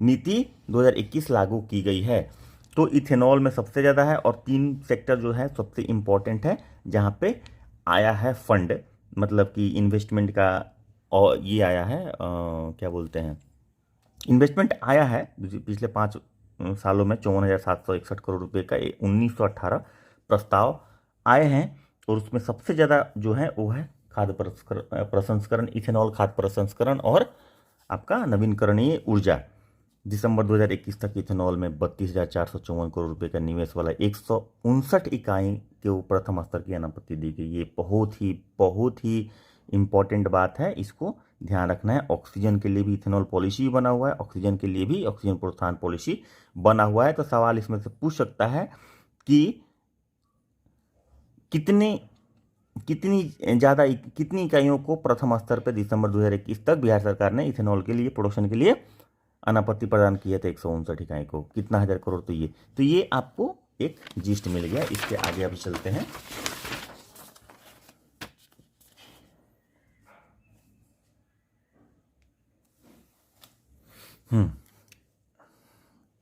नीति 2021 लागू की गई है। तो इथेनॉल में सबसे ज़्यादा है, और 3 सेक्टर जो है सबसे इम्पोर्टेंट है जहाँ पे आया है फंड, मतलब कि इन्वेस्टमेंट का, और ये आया है क्या बोलते हैं, इन्वेस्टमेंट आया है पिछले 5 सालों में 54,761 करोड़ रुपए का 1918 प्रस्ताव आए हैं, और उसमें सबसे ज़्यादा जो है वो है खाद्य प्रसंस्करण, इथेनॉल खाद्य प्रसंस्करण और आपका नवीनकरणीय ऊर्जा। दिसंबर 2021 तक इथेनॉल में 32,454 करोड़ रुपए का निवेश वाला 159 इकाई के प्रथम स्तर की अनापत्ति दी गई। ये बहुत ही इम्पॉर्टेंट बात है, इसको ध्यान रखना है। ऑक्सीजन के लिए भी इथेनॉल पॉलिसी बना हुआ है, ऑक्सीजन के लिए भी ऑक्सीजन प्रोत्साहन पॉलिसी बना हुआ है। तो सवाल इसमें से पूछ सकता है कि कितनी इकाइयों को प्रथम स्तर पर दिसंबर 2021 तक बिहार सरकार ने इथेनॉल के लिए प्रोडक्शन के लिए अनापत्ति प्रदान किया था? 159 इकाई को। कितना हजार करोड़? तो ये आपको एक जिस्ट मिल गया। इसके आगे अभी चलते हैं।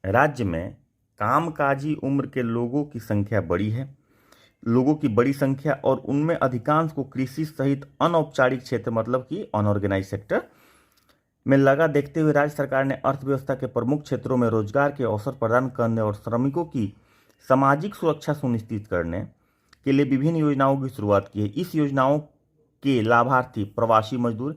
राज्य में कामकाजी उम्र के लोगों की संख्या बड़ी है, लोगों की बड़ी संख्या, और उनमें अधिकांश को कृषि सहित अनौपचारिक क्षेत्र, मतलब कि अनऑर्गेनाइज सेक्टर में लगा देखते हुए राज्य सरकार ने अर्थव्यवस्था के प्रमुख क्षेत्रों में रोजगार के अवसर प्रदान करने और श्रमिकों की सामाजिक सुरक्षा सुनिश्चित करने के लिए विभिन्न योजनाओं की शुरुआत की है। इस योजनाओं के लाभार्थी प्रवासी मजदूर,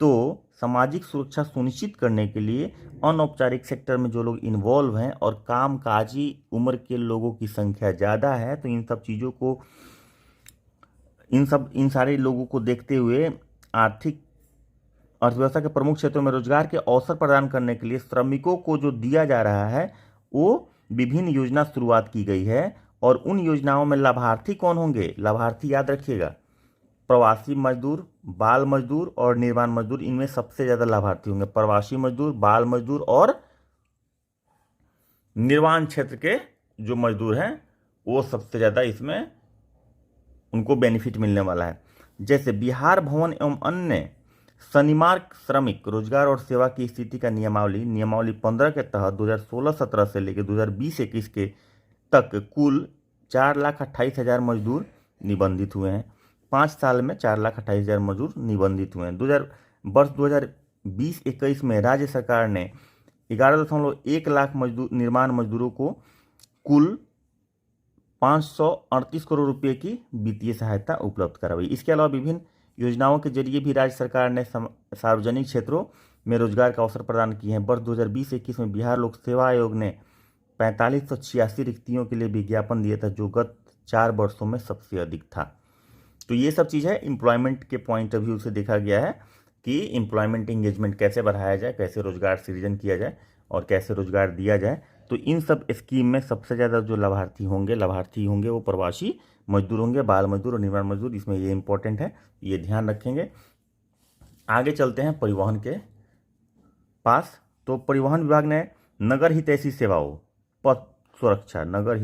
तो सामाजिक सुरक्षा सुनिश्चित करने के लिए अनौपचारिक सेक्टर में जो लोग इन्वॉल्व हैं और कामकाजी उम्र के लोगों की संख्या ज़्यादा है, तो इन सब चीज़ों को, इन सारे लोगों को देखते हुए अर्थव्यवस्था के प्रमुख क्षेत्रों में रोजगार के अवसर प्रदान करने के लिए श्रमिकों को जो दिया जा रहा है वो विभिन्न योजना शुरुआत की गई है। और उन योजनाओं में लाभार्थी कौन होंगे? लाभार्थी याद रखिएगा, प्रवासी मजदूर, बाल मजदूर और निर्माण मजदूर, इनमें सबसे ज़्यादा लाभार्थी होंगे। प्रवासी मजदूर, बाल मजदूर और निर्माण क्षेत्र के जो मजदूर हैं वो सबसे ज़्यादा इसमें उनको बेनिफिट मिलने वाला है। जैसे बिहार भवन एवं अन्य शनिमार्क श्रमिक रोजगार और सेवा की स्थिति का नियमावली 15 के तहत 2016-17 से लेकर 2020-21 के तक कुल 4,28,000 मजदूर निबंधित हुए हैं। 5 साल में 4,28,000 मजदूर निबंधित हुए हैं। वर्ष 2020-21 में राज्य सरकार ने 11.1 लाख निर्माण मजदूरों को कुल 538 करोड़ रुपए की वित्तीय सहायता उपलब्ध कराई। इसके अलावा विभिन्न योजनाओं के जरिए भी राज्य सरकार ने सार्वजनिक क्षेत्रों में रोजगार का अवसर प्रदान किए हैं। वर्ष 2020-21 में बिहार लोक सेवा आयोग ने 4586 रिक्तियों के लिए विज्ञापन दिया था, जो गत 4 वर्षों में सबसे अधिक था। तो ये सब चीज़ है, एम्प्लॉयमेंट के पॉइंट ऑफ व्यू से देखा गया है कि एम्प्लॉयमेंट इंगेजमेंट कैसे बढ़ाया जाए, कैसे रोजगार सृजन किया जाए और कैसे रोजगार दिया जाए। तो इन सब स्कीम में सबसे ज़्यादा जो लाभार्थी होंगे वो प्रवासी मजदूर होंगे, बाल मजदूर और निर्माण मजदूर। इसमें ये इंपॉर्टेंट है, ये ध्यान रखेंगे। आगे चलते हैं परिवहन के पास। तो परिवहन विभाग ने नगर हितैषी सेवाओं, पथ सुरक्षा, नागरिक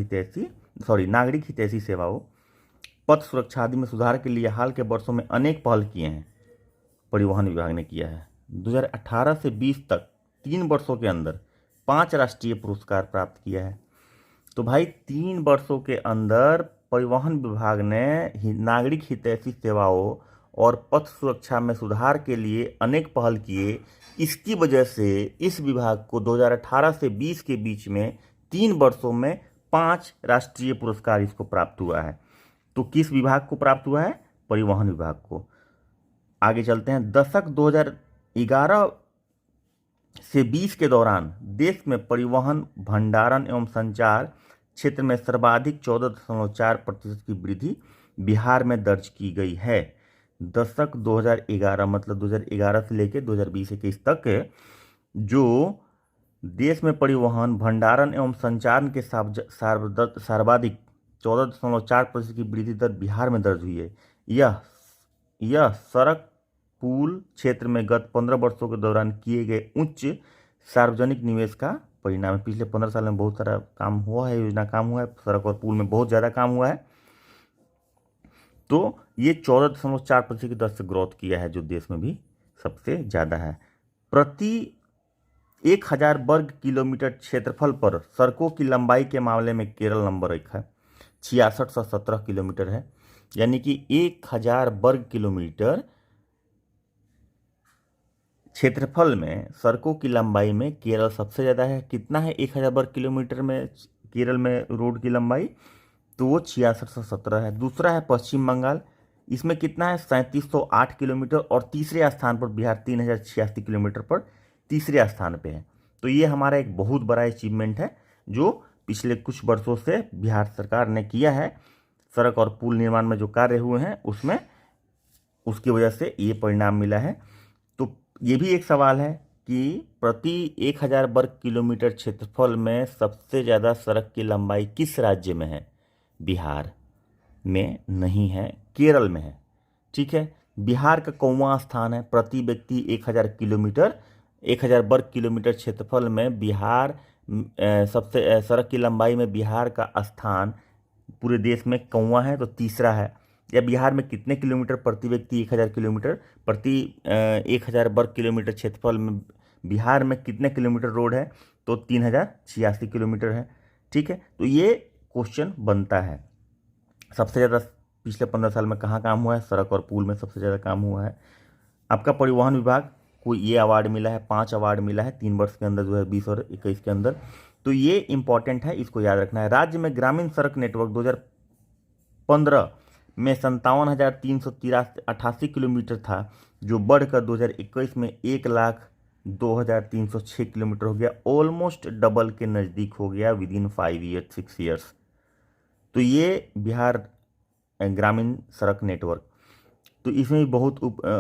हितैषी सेवाओं, पथ सुरक्षा आदि में सुधार के लिए हाल के वर्षों में अनेक पहल किए हैं। परिवहन विभाग ने किया है। 2018 से 20 तक 3 वर्षों के अंदर 5 राष्ट्रीय पुरस्कार प्राप्त किया है। तो भाई 3 वर्षों के अंदर परिवहन विभाग ने नागरिक हितैषी सेवाओं और पथ सुरक्षा में सुधार के लिए अनेक पहल किए। इसकी वजह से इस विभाग को 2018 से 20 के बीच में 3 वर्षों में 5 राष्ट्रीय पुरस्कार इसको प्राप्त हुआ है। तो किस विभाग को प्राप्त हुआ है? परिवहन विभाग को। आगे चलते हैं। दशक 2011 से 20 के दौरान देश में परिवहन, भंडारण एवं संचार क्षेत्र में सर्वाधिक 14.4% की वृद्धि बिहार में दर्ज की गई है। दशक 2011 मतलब 2011 से लेकर 2020-21 तक जो देश में परिवहन, भंडारण एवं संचार के सर्वाधिक 14.4% की वृद्धि दर बिहार में दर्ज हुई है। यह सड़क पुल क्षेत्र में गत 15 वर्षों के दौरान किए गए उच्च सार्वजनिक निवेश का परिणाम है। पिछले 15 साल में बहुत सारा काम हुआ है, योजना काम हुआ है, सड़क और पुल में बहुत ज़्यादा काम हुआ है। तो ये 14.4% की दर से ग्रोथ किया है, जो देश में भी सबसे ज़्यादा है। प्रति 1000 वर्ग किलोमीटर क्षेत्रफल पर सड़कों की लंबाई के मामले में केरल नंबर 1 है, 6617 किलोमीटर है। यानी कि 1000 वर्ग किलोमीटर क्षेत्रफल में सड़कों की लंबाई में केरल सबसे ज़्यादा है। कितना है 1000 वर्ग किलोमीटर में केरल में रोड की लंबाई? तो वो 6617 है। दूसरा है पश्चिम बंगाल, इसमें कितना है 3708 किलोमीटर, और तीसरे स्थान पर बिहार 3086 किलोमीटर पर तीसरे स्थान पे है। तो ये हमारा एक बहुत बड़ा अचीवमेंट है जो पिछले कुछ वर्षों से बिहार सरकार ने किया है। सड़क और पुल निर्माण में जो कार्य हुए हैं उसमें, उसकी वजह से ये परिणाम मिला है। तो ये भी एक सवाल है कि प्रति 1000 वर्ग किलोमीटर क्षेत्रफल में सबसे ज़्यादा सड़क की लंबाई किस राज्य में है? बिहार में नहीं है, केरल में है। ठीक है, बिहार का कौवां स्थान है प्रति व्यक्ति 1000 वर्ग किलोमीटर क्षेत्रफल में बिहार सबसे सड़क की लंबाई में बिहार का स्थान पूरे देश में कौवां है, तो तीसरा है। या बिहार में कितने किलोमीटर प्रति व्यक्ति 1000 किलोमीटर प्रति 1000 वर्ग किलोमीटर क्षेत्रफल में बिहार में कितने किलोमीटर रोड है? तो 3086 किलोमीटर है। ठीक है, तो ये क्वेश्चन बनता है। सबसे ज़्यादा पिछले 15 साल में कहाँ काम हुआ है? सड़क और पुल में सबसे ज़्यादा काम हुआ है। आपका परिवहन विभाग को ये अवार्ड मिला है, 5 अवार्ड मिला है 3 वर्ष के अंदर, 2020 और 21 के अंदर। तो ये इंपॉर्टेंट है, इसको याद रखना है। राज्य में ग्रामीण सड़क नेटवर्क 2015 में 57,388 किलोमीटर था, जो बढ़कर 2021 में 1,02,306 किलोमीटर हो गया। ऑलमोस्ट डबल के नज़दीक हो गया विद इन 6 ईयर्स। तो ये बिहार ग्रामीण सड़क नेटवर्क, तो इसमें भी बहुत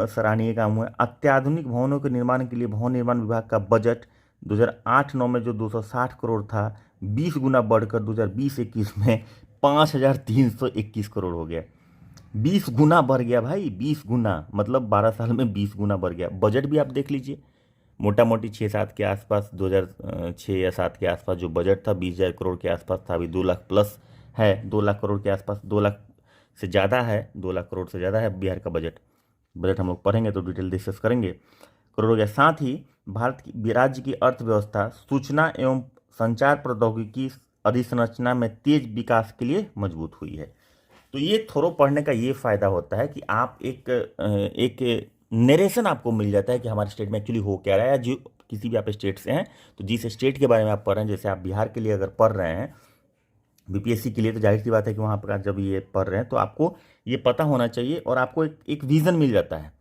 सराहनीय काम हुआ है। अत्याधुनिक भवनों के निर्माण के लिए भवन निर्माण विभाग का बजट 2008-9 में जो 260 करोड़ था, 20 गुना बढ़कर 2020-21 में 5321 करोड़ हो गया। 20 गुना बढ़ गया भाई, 20 गुना, मतलब 12 साल में 20 गुना बढ़ गया। बजट भी आप देख लीजिए, मोटा मोटी 6-7 के आसपास, 2006 या 7 के आसपास जो बजट था 20,000 करोड़ के आसपास था, अभी 2 लाख प्लस है, 2 लाख करोड़ के आसपास, 2 लाख से ज़्यादा है, 2 लाख करोड़ से ज़्यादा है बिहार का बजट। हम लोग पढ़ेंगे तो डिटेल डिस्कस करेंगे। करोड़ के साथ ही भारत की राज्य की अर्थव्यवस्था सूचना एवं संचार प्रौद्योगिकी अधिसंरचना में तेज विकास के लिए मजबूत हुई है। तो ये थोड़ा पढ़ने का ये फ़ायदा होता है कि आप एक नरेशन आपको मिल जाता है कि हमारे स्टेट में एक्चुअली हो क्या रहा है। जो किसी भी आप स्टेट से हैं, तो जिस स्टेट के बारे में आप पढ़ रहे हैं, जैसे आप बिहार के लिए अगर पढ़ रहे हैं बीपीएससी के लिए, तो जाहिर सी बात है कि वहाँ पर जब ये पढ़ रहे हैं तो आपको ये पता होना चाहिए और आपको एक विज़न मिल जाता है।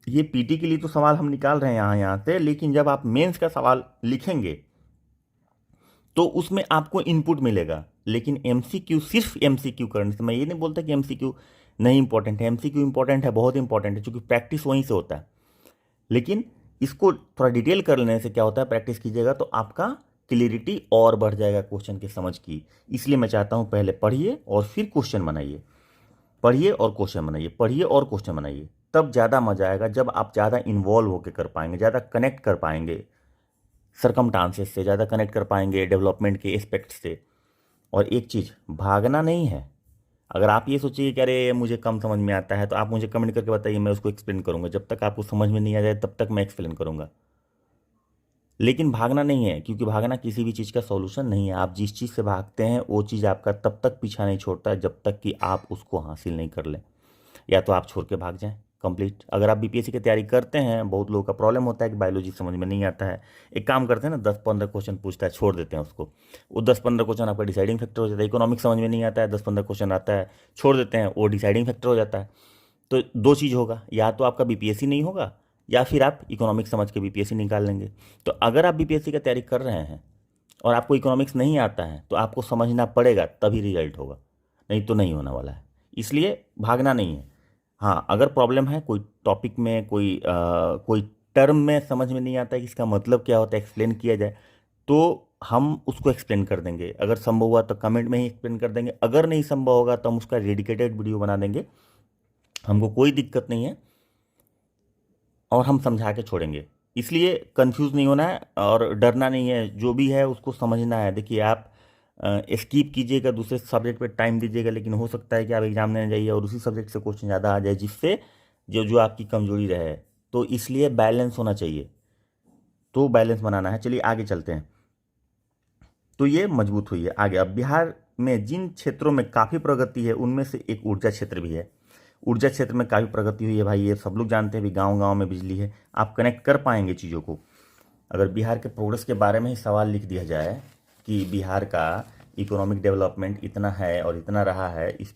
ये पीटी के लिए तो सवाल हम निकाल रहे हैं यहाँ से, लेकिन जब आप मेंस का सवाल लिखेंगे तो उसमें आपको इनपुट मिलेगा। लेकिन एमसीक्यू, सिर्फ एमसीक्यू करने से, मैं ये नहीं बोलता कि एमसीक्यू नहीं इंपॉर्टेंट है, एमसीक्यू इंपॉर्टेंट है, बहुत इंपॉर्टेंट है, क्योंकि प्रैक्टिस वहीं से होता है। लेकिन इसको थोड़ा डिटेल कर लेने से क्या होता है, प्रैक्टिस कीजिएगा तो आपका क्लियरिटी और बढ़ जाएगा क्वेश्चन की समझ की। इसलिए मैं चाहता हूँ पहले पढ़िए और फिर क्वेश्चन बनाइए, पढ़िए और क्वेश्चन बनाइए, पढ़िए और क्वेश्चन बनाइए, तब ज़्यादा मजा आएगा। जब आप ज़्यादा इन्वॉल्व होकर कर पाएंगे, ज़्यादा कनेक्ट कर पाएंगे सरकमस्टांसेस से, ज़्यादा कनेक्ट कर पाएंगे डेवलपमेंट के एस्पेक्ट से। और एक चीज़, भागना नहीं है। अगर आप ये सोचिए कि अरे मुझे कम समझ में आता है, तो आप मुझे कमेंट करके बताइए, मैं उसको एक्सप्लेन करूँगा। जब तक आपको समझ में नहीं आ जाए तब तक मैं एक्सप्लेन करूँगा। लेकिन भागना नहीं है, क्योंकि भागना किसी भी चीज़ का सॉल्यूशन नहीं है। आप जिस चीज़ से भागते हैं वो चीज़ आपका तब तक पीछा नहीं छोड़ता जब तक कि आप उसको हासिल नहीं कर लें, या तो आप छोड़ के भाग जाएं कंप्लीट। अगर आप बीपीएससी की तैयारी करते हैं, बहुत लोगों का प्रॉब्लम होता है कि बायोलॉजी समझ में नहीं आता है। एक काम करते हैं ना, 10-15 क्वेश्चन पूछता है, छोड़ देते हैं उसको। वो 10-15 क्वेश्चन आपका डिसाइडिंग फैक्टर हो जाता है। इकोनॉमिक्स समझ में नहीं आता है, 10-15 क्वेश्चन आता है, छोड़ देते हैं, वो डिसाइडिंग फैक्टर हो जाता है। तो दो चीज़ होगा, या तो आपका बीपीएससी नहीं होगा, या फिर आप इकोनॉमिक्स समझ के बीपीएससी निकाल लेंगे। तो अगर आप बीपीएससी की तैयारी कर रहे हैं और आपको इकोनॉमिक्स नहीं आता है तो आपको समझना पड़ेगा, तभी रिजल्ट होगा, नहीं तो नहीं होने वाला है। इसलिए भागना नहीं है। हाँ, अगर प्रॉब्लम है कोई टॉपिक में, कोई टर्म में समझ में नहीं आता है कि इसका मतलब क्या होता है, एक्सप्लेन किया जाए तो हम उसको एक्सप्लेन कर देंगे। अगर संभव हुआ तो कमेंट में ही एक्सप्लेन कर देंगे, अगर नहीं संभव होगा तो हम उसका डेडिकेटेड वीडियो बना देंगे, हमको कोई दिक्कत नहीं है, और हम समझा के छोड़ेंगे। इसलिए कंफ्यूज नहीं होना है और डरना नहीं है, जो भी है उसको समझना है। देखिए, आप स्किप कीजिएगा, दूसरे सब्जेक्ट पे टाइम दीजिएगा, लेकिन हो सकता है कि आप एग्जाम देने जाइए और उसी सब्जेक्ट से क्वेश्चन ज़्यादा आ जाए, जिससे जो जो आपकी कमजोरी रहे। तो इसलिए बैलेंस होना चाहिए, तो बैलेंस बनाना है। चलिए आगे चलते हैं। तो ये मजबूत हुई है आगे। अब बिहार में जिन क्षेत्रों में काफ़ी प्रगति है उनमें से एक ऊर्जा क्षेत्र भी है। ऊर्जा क्षेत्र में काफ़ी प्रगति हुई है भाई, ये सब लोग जानते हैं भी, गांव गांव में बिजली है। आप कनेक्ट कर पाएंगे चीज़ों को। अगर बिहार के प्रोग्रेस के बारे में ही सवाल लिख दिया जाए कि बिहार का इकोनॉमिक डेवलपमेंट इतना है और इतना रहा है, इस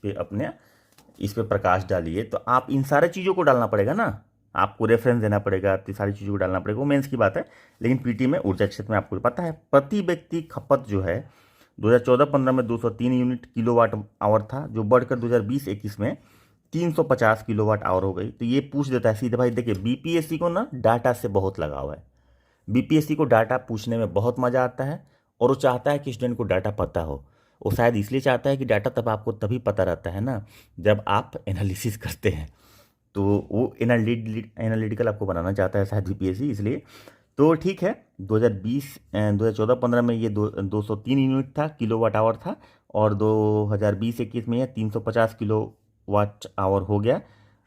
पे प्रकाश डालिए, तो आप इन सारे चीज़ों को डालना पड़ेगा ना, आपको रेफरेंस देना पड़ेगा, आपकी सारी चीज़ों को डालना पड़ेगा, वो मेंस की बात है। लेकिन पीटी में ऊर्जा क्षेत्र में आपको पता है प्रति व्यक्ति खपत जो है 2014-15 में 203 यूनिट किलोवाट आवर था, जो बढ़कर 2020-21 में 350 किलोवाट आवर हो गई। तो ये पूछ देता है सीधे भाई, देखिए बीपीएससी को ना डाटा से बहुत लगाव है, बीपीएससी को डाटा पूछने में बहुत मज़ा आता है, और वो चाहता है कि स्टूडेंट को डाटा पता हो। वो शायद इसलिए चाहता है कि डाटा तब आपको तभी पता रहता है ना जब आप एनालिसिस करते हैं। तो वो एनालिटिकल आपको बनाना चाहता है शायद बीपीएससी, इसलिए। तो ठीक है, 2014-15 में ये 203 यूनिट था, किलोवाट आवर था, और 2020-21 में ये 350 किलोवाट आवर हो गया,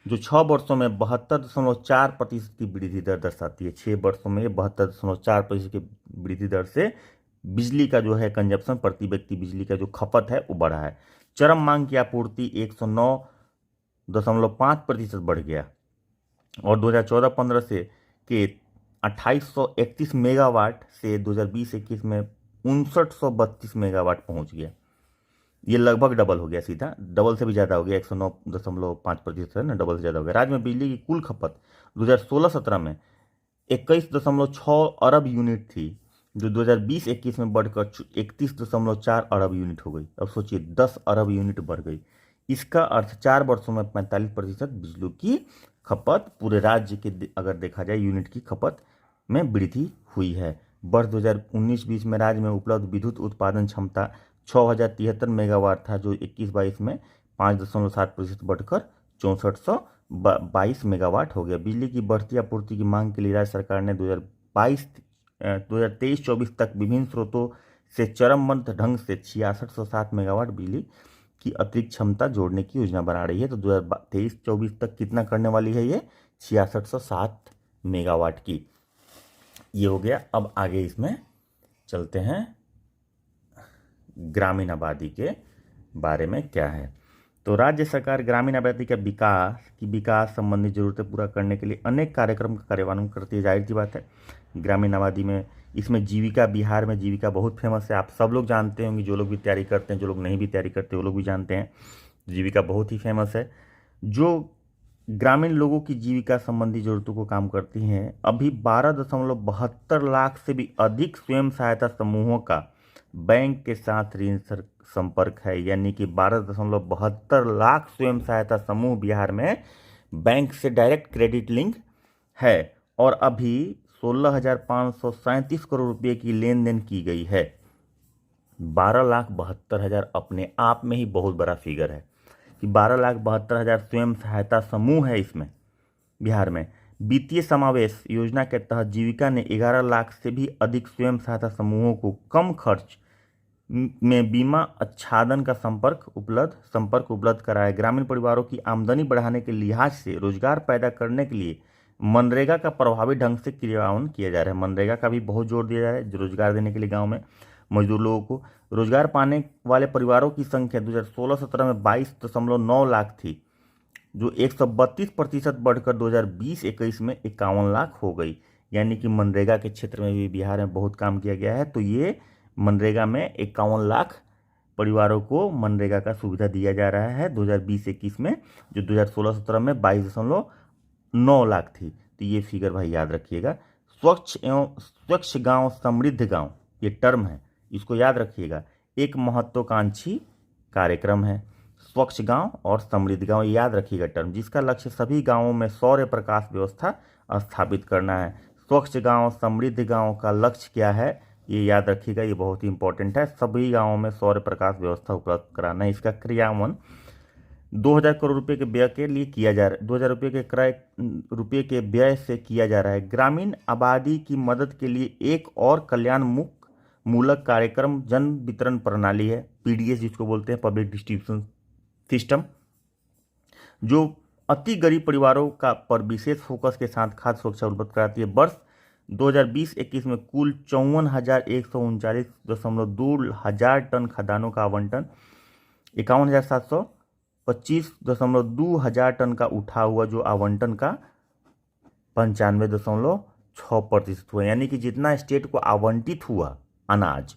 जो 6 वर्षों में 72.4% की वृद्धि दर दर्शाती है। 6 वर्षों में 72.4% की वृद्धि दर से बिजली का जो है कंजप्शन, प्रति व्यक्ति बिजली का जो खपत है वो बढ़ा है। चरम मांग की आपूर्ति 109.5% बढ़ गया, और 2014-15 से के 2831 मेगावाट से 2020-21 में 5932 मेगावाट पहुंच गया। ये लगभग डबल हो गया, सीधा डबल से भी ज़्यादा हो गया, 109.5% है ना, डबल से ज़्यादा हो गया। राज्य में बिजली की कुल खपत 2016-17 में 21.6 अरब यूनिट थी, जो 2020-21 में बढ़कर 31.4 अरब यूनिट हो गई। अब सोचिए 10 अरब यूनिट बढ़ गई। इसका अर्थ 4 वर्षों में 45% बिजली की खपत पूरे राज्य के अगर देखा जाए यूनिट की खपत में वृद्धि हुई है। वर्ष 2019-20 में राज्य में उपलब्ध विद्युत उत्पादन क्षमता 6073 मेगावाट था, जो 21-22 में 5.7% बढ़कर 6422 मेगावाट हो गया। बिजली की बढ़ती आपूर्ति की मांग के लिए राज्य सरकार ने 2023-24 तक विभिन्न स्रोतों से चरणबद्ध ढंग से 6607 मेगावाट बिजली की अतिरिक्त क्षमता जोड़ने की योजना बना रही है। तो 2023-24 तक कितना करने वाली है ये? 6607 मेगावाट की। ये हो गया। अब आगे इसमें चलते हैं, ग्रामीण आबादी के बारे में क्या है। तो राज्य सरकार ग्रामीण आबादी के विकास संबंधी जरूरतें पूरा करने के लिए अनेक कार्यक्रम का कार्यान्वयन करती है। जाहिर सी बात है, ग्रामीण आबादी में इसमें जीविका, बिहार में जीविका बहुत फेमस है। आप सब लोग जानते होंगे, जो लोग भी तैयारी करते हैं, जो लोग नहीं भी तैयारी करते वो लोग भी जानते हैं, जीविका बहुत ही फेमस है, जो ग्रामीण लोगों की जीविका संबंधी जरूरतों को काम करती हैं। अभी 12.72 लाख से भी अधिक स्वयं सहायता समूहों का बैंक के साथ ऋण संपर्क है, यानी कि 12.72 लाख स्वयं सहायता समूह बिहार में बैंक से डायरेक्ट क्रेडिट लिंक है, और अभी 16,537 करोड़ रुपए की लेन देन की गई है। 12,72,000 अपने आप में ही बहुत बड़ा फिगर है कि 12,72,000 स्वयं सहायता समूह है इसमें बिहार में। वित्तीय समावेश योजना के तहत जीविका ने 11 लाख से भी अधिक स्वयं सहायता समूहों को कम खर्च में बीमा आच्छादन का संपर्क उपलब्ध कराया। ग्रामीण परिवारों की आमदनी बढ़ाने के लिहाज से रोजगार पैदा करने के लिए मनरेगा का प्रभावी ढंग से क्रियान्वयन किया जा रहा है। मनरेगा का भी बहुत जोर दिया जा रहा है रोजगार देने के लिए। गाँव में मजदूर लोगों को रोजगार पाने वाले परिवारों की संख्या 2016-17 में 22.9 लाख थी, जो 132% बढ़कर 2020-21 में 51 लाख हो गई। यानी कि मनरेगा के क्षेत्र में भी बिहार में बहुत काम किया गया है। तो ये मनरेगा में 51 लाख परिवारों को मनरेगा का सुविधा दिया जा रहा है 2020-21 में, जो 2016-17 में 22.9 लाख थी। तो ये फिगर भाई याद रखिएगा। स्वच्छ गांव समृद्ध गांव ये टर्म है, इसको याद रखिएगा, एक महत्वाकांक्षी कार्यक्रम है। स्वच्छ गांव और समृद्ध गांव याद रखिएगा टर्म, जिसका लक्ष्य सभी गांवों में सौर प्रकाश व्यवस्था स्थापित करना है। स्वच्छ गांव समृद्ध गांव का लक्ष्य क्या है ये याद रखिएगा, ये बहुत ही इंपॉर्टेंट है। सभी गांवों में सौर प्रकाश व्यवस्था उपलब्ध कराना है। इसका क्रियान्वयन 2000 करोड़ रुपए के व्यय के लिए किया जा रहा है, 2000 रुपये के व्यय से किया जा रहा है। ग्रामीण आबादी की मदद के लिए एक और कल्याण मूलक कार्यक्रम जन वितरण प्रणाली है, पीडीएस जिसको बोलते हैं, पब्लिक डिस्ट्रीब्यूशन सिस्टम, जो अति गरीब परिवारों का पर विशेष फोकस के साथ खाद्य सुरक्षा उपलब्ध कराती है। वर्ष 2020-21 में कुल 54,139.2 हजार टन खाद्यान्नों का आवंटन, 51,725.2 हजार टन का उठा हुआ जो आवंटन का 95.6% हुआ। यानी कि जितना स्टेट को आवंटित हुआ अनाज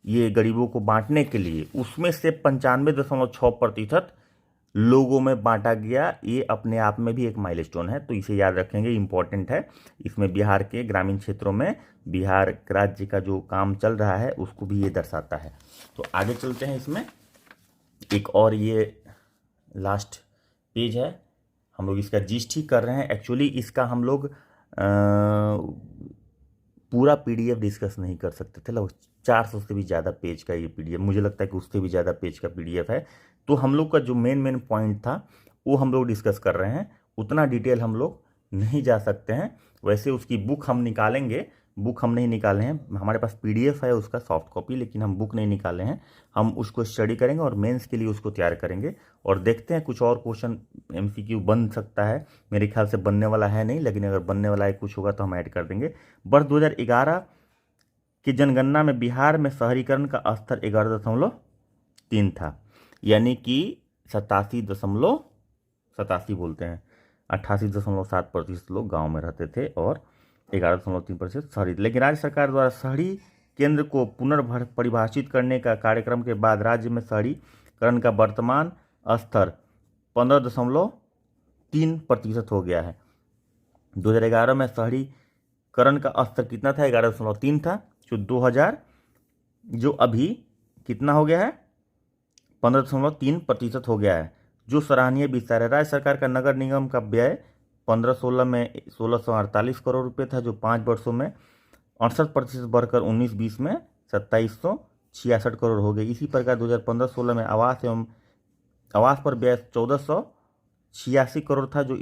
ये गरीबों को बांटने के लिए, उसमें से 95.6% लोगों में बांटा गया। ये अपने आप में भी एक माइलस्टोन है, तो इसे याद रखेंगे, इंपॉर्टेंट है। इसमें बिहार के ग्रामीण क्षेत्रों में बिहार राज्य का जो काम चल रहा है उसको भी ये दर्शाता है। तो आगे चलते हैं, इसमें एक और ये लास्ट पेज है, हम लोग इसका जिस्ट ही कर रहे हैं। एक्चुअली इसका हम लोग पूरा पीडीएफ डिस्कस नहीं कर सकते थे, लगभग 400 से भी ज़्यादा पेज का ये पीडीएफ, मुझे लगता है कि उससे भी ज़्यादा पेज का पीडीएफ है। तो हम लोग का जो मेन पॉइंट था वो हम लोग डिस्कस कर रहे हैं, उतना डिटेल हम लोग नहीं जा सकते हैं। वैसे उसकी बुक हम निकालेंगे, बुक हम नहीं निकाले हैं, हमारे पास पीडीएफ है उसका सॉफ्ट कॉपी, लेकिन हम बुक नहीं निकाले हैं। हम उसको स्टडी करेंगे और मेंस के लिए उसको तैयार करेंगे और देखते हैं कुछ और क्वेश्चन एमसीक्यू बन सकता है। मेरे ख्याल से बनने वाला है नहीं, लेकिन अगर बनने वाला है कुछ होगा तो हम ऐड कर देंगे। वर्ष 2011 की जनगणना में बिहार में शहरीकरण का स्तर 11.3 था, यानी कि 87 बोलते हैं, 88.7% लोग गांव में रहते थे और 11.3% शहरी। लेकिन राज्य सरकार द्वारा शहरी केंद्र को पुनर्परिभाषित करने का कार्यक्रम के बाद राज्य में शहरीकरण का वर्तमान स्तर 15.3% हो गया है। 2011 में शहरीकरण का स्तर कितना था? 11.3 था, जो 2000 जो अभी कितना हो गया है? 15.3% हो गया है, जो सराहनीय विस्तार है। राज्य सरकार का नगर निगम का व्यय 15-16 में 1648 करोड़ रुपए था, जो 5 वर्षों में 68% बढ़कर 19-20 में 2766 करोड़ हो गई। इसी प्रकार 2015-16 में आवास पर व्यय 1486 करोड़ था, जो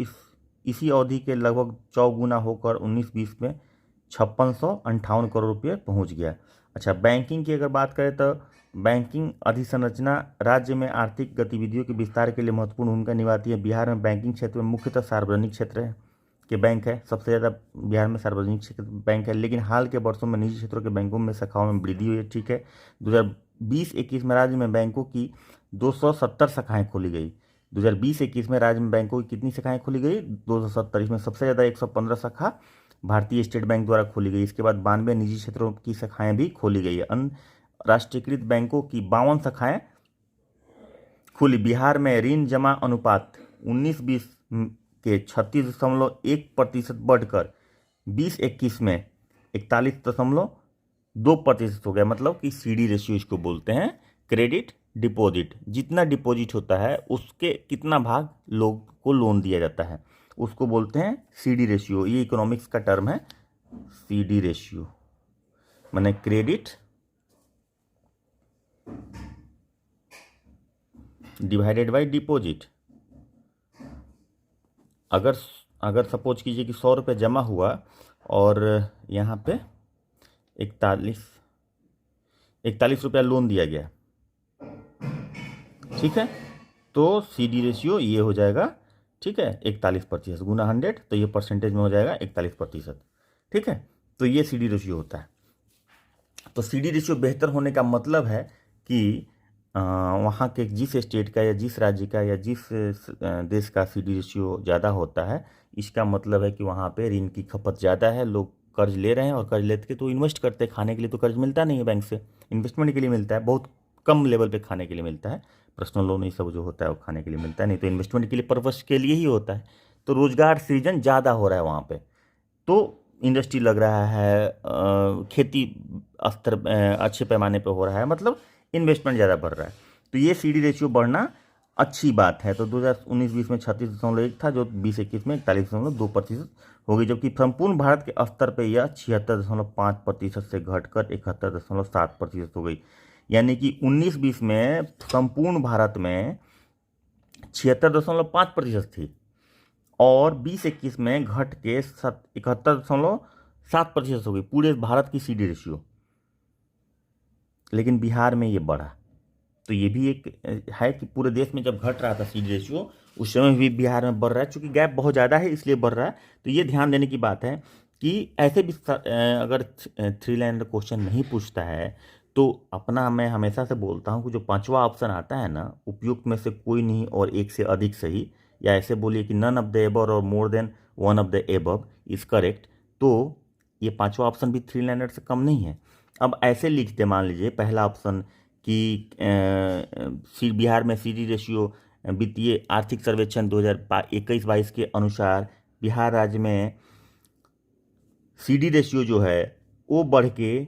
इसी अवधि के लगभग 4 गुना होकर 19-20 में 5658 करोड़ रुपये पहुंच गया। अच्छा, बैंकिंग की अगर बात करें तो बैंकिंग अधिसंरचना राज्य में आर्थिक गतिविधियों के विस्तार के लिए महत्वपूर्ण भूमिका निभाती है। बिहार में बैंकिंग क्षेत्र में मुख्यतः सार्वजनिक क्षेत्र के बैंक है, सबसे ज़्यादा बिहार में सार्वजनिक क्षेत्र बैंक है, लेकिन हाल के वर्षों में निजी क्षेत्रों के बैंकों में शाखाओं में वृद्धि हुई है। ठीक है, 2020-21 में राज्य में बैंकों की 270 शाखाएँ खोली गई। 2020-21 में राज्य में बैंकों की कितनी शाखाएँ खोली गई? 270। इसमें सबसे ज़्यादा 115 शाखा भारतीय स्टेट बैंक द्वारा खोली गई। इसके बाद 92 निजी क्षेत्रों की शाखाएँ भी खोली गई है। अन्य राष्ट्रीयकृत बैंकों की 52 शाखाएँ खुली। बिहार में ऋण जमा अनुपात 19-20 के 36.1% बढ़कर 20-21 में 41.2% हो गया। मतलब कि सीडी रेशियो इसको बोलते हैं, क्रेडिट डिपॉजिट। जितना डिपॉजिट होता है उसके कितना भाग लोग को लोन दिया जाता है उसको बोलते हैं सीडी रेशियो। ये इकोनॉमिक्स का टर्म है, सीडी रेशियो माने क्रेडिट डिवाइडेड बाय डिपॉजिट। अगर सपोज कीजिए कि 100 रुपये जमा हुआ और यहाँ पे 41 रुपया लोन दिया गया, ठीक है, तो सीडी रेशियो ये हो जाएगा, ठीक है, 41% गुना 100, तो ये परसेंटेज में हो जाएगा 41%। ठीक है, तो ये सीडी रेशियो होता है। तो सीडी रेशियो बेहतर होने का मतलब है कि वहाँ के जिस स्टेट का या जिस राज्य का या जिस देश का सीडी रेशियो ज़्यादा होता है, इसका मतलब है कि वहाँ पे ऋण की खपत ज़्यादा है, लोग कर्ज ले रहे हैं और कर्ज लेते तो इन्वेस्ट करते हैं। खाने के लिए तो कर्ज मिलता नहीं है बैंक से, इन्वेस्टमेंट के लिए मिलता है, बहुत कम लेवल पे खाने के लिए मिलता है। पर्सनल लोन ये सब जो होता है वो खाने के लिए मिलता है, नहीं तो इन्वेस्टमेंट के लिए पर्पस के लिए ही होता है। तो रोजगार सृजन ज़्यादा हो रहा है वहाँ पे, तो इंडस्ट्री लग रहा है, खेती स्तर अच्छे पैमाने पे हो रहा है, मतलब इन्वेस्टमेंट ज़्यादा बढ़ रहा है। तो ये CD रेशियो बढ़ना अच्छी बात है। तो 2019-20 में 36.1 था, जो 2021 में 41.2% हो गई, जबकि संपूर्ण भारत के स्तर पे यह 76.5% से घटकर 71.7% हो गई। यानी कि 19-20 में संपूर्ण भारत में 76.5% थी और 20-21 में घट के 71.7% हो गई पूरे भारत की CD रेशियो। लेकिन बिहार में ये बढ़ा, तो ये भी एक है कि पूरे देश में जब घट रहा था CD रेशियो, उस समय भी बिहार में बढ़ रहा है। चूंकि गैप बहुत ज़्यादा है इसलिए बढ़ रहा है। तो ये ध्यान देने की बात है कि ऐसे भी अगर 3 लाइन क्वेश्चन नहीं पूछता है तो अपना, मैं हमेशा से बोलता हूँ कि जो 5वां ऑप्शन आता है ना, उपयुक्त में से कोई नहीं और एक से अधिक सही, या ऐसे बोलिए कि नन ऑफ द एबव और more than one of the above is correct, तो ये 5वां ऑप्शन भी 3 लाइनर से कम नहीं है। अब ऐसे लिखते, मान लीजिए पहला ऑप्शन कि बिहार में CD रेशियो वित्तीय आर्थिक सर्वेक्षण 2021-22 के अनुसार बिहार राज्य में CD रेशियो जो है वो बढ़ के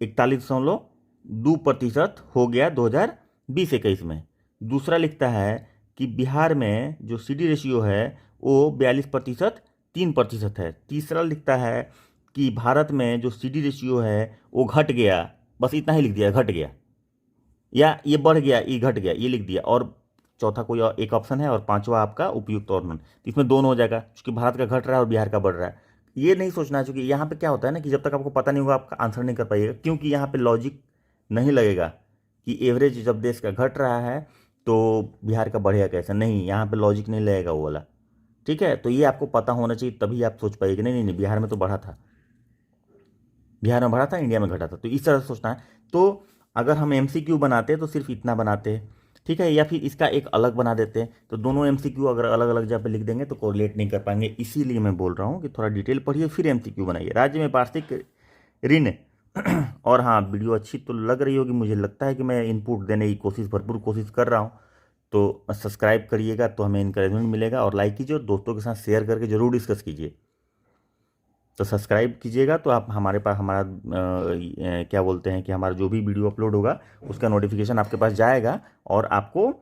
41.2% हो गया 2020-21 में। दूसरा लिखता है कि बिहार में जो CD रेशियो है वो 42% 3% है। तीसरा लिखता है कि भारत में जो CD रेशियो है वो घट गया, बस इतना ही लिख दिया, घट गया, या ये बढ़ गया, ये घट गया, ये लिख दिया। और चौथा कोई और एक ऑप्शन है, और 5वां आपका उपयुक्त और नन। तो इसमें दोनों हो जाएगा, क्योंकि भारत का घट रहा है और बिहार का बढ़ रहा है। ये नहीं सोचना है, क्योंकि यहाँ पे क्या होता है ना कि जब तक आपको पता नहीं होगा आपका आंसर नहीं कर पाइएगा, क्योंकि यहाँ पे लॉजिक नहीं लगेगा कि एवरेज जब देश का घट रहा है तो बिहार का बढ़ेगा कैसे। नहीं, यहाँ पे लॉजिक नहीं लगेगा वो वाला। ठीक है, तो ये आपको पता होना चाहिए, तभी आप सोच पाइएगा नहीं नहीं नहीं बिहार में तो बढ़ा था, बिहार में बढ़ा था, इंडिया में घटा था। तो इस तरह से सोचना है। तो अगर हम MCQ बनाते तो सिर्फ इतना बनाते, ठीक है, या फिर इसका एक अलग बना देते। तो दोनों MCQ अगर अलग अलग जगह पे लिख देंगे तो कोरिलेट नहीं कर पाएंगे। इसीलिए मैं बोल रहा हूँ कि थोड़ा डिटेल पढ़िए फिर MCQ बनाइए। राज्य में वार्षिक ऋण और हाँ, वीडियो अच्छी तो लग रही होगी, मुझे लगता है कि मैं इनपुट देने की भरपूर कोशिश कर रहा हूँ। तो सब्सक्राइब करिएगा तो हमें इंकरेजमेंट मिलेगा, और लाइक कीजिए और दोस्तों के साथ शेयर करके जरूर डिस्कस कीजिए। तो सब्सक्राइब कीजिएगा तो आप हमारे पास हमारा क्या बोलते हैं कि हमारा जो भी वीडियो अपलोड होगा उसका नोटिफिकेशन आपके पास जाएगा, और आपको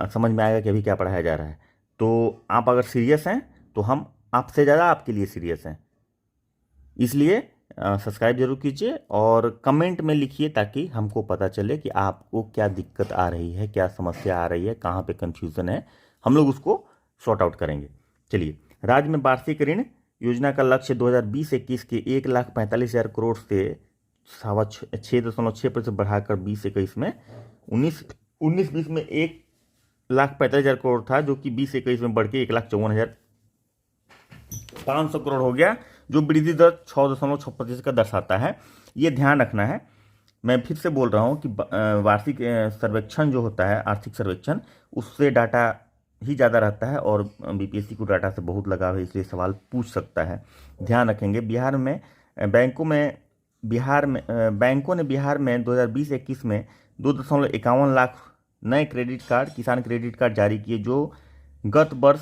समझ में आएगा कि अभी क्या पढ़ाया जा रहा है। तो आप अगर सीरियस हैं तो हम आपसे ज़्यादा आपके लिए सीरियस हैं, इसलिए सब्सक्राइब जरूर कीजिए और कमेंट में लिखिए ताकि हमको पता चले कि आपको क्या दिक्कत आ रही है, क्या समस्या आ रही है, कहाँ पे कन्फ्यूज़न है, हम लोग उसको सॉर्ट आउट करेंगे। चलिए, राज्य में वार्षिक ऋण योजना का लक्ष्य 2020-21 के 1,45,000 करोड़ से 6.6% बढ़ाकर 20-21 में 19-20 में 1,45,000 करोड़ था, जो कि 20-21 में बढ़ के 1,54,500 करोड़ हो गया, जो वृद्धि दर 6.6% का दर्शाता है। ये ध्यान रखना है। मैं फिर से बोल रहा हूँ कि वार्षिक सर्वेक्षण जो होता है, आर्थिक सर्वेक्षण, उससे डाटा ही ज़्यादा रहता है और BPSC को डाटा से बहुत लगाव है, इसलिए सवाल पूछ सकता है। ध्यान रखेंगे। बैंकों ने बिहार में 2020-21 में 2.51 लाख नए क्रेडिट कार्ड, किसान क्रेडिट कार्ड जारी किए, जो गत वर्ष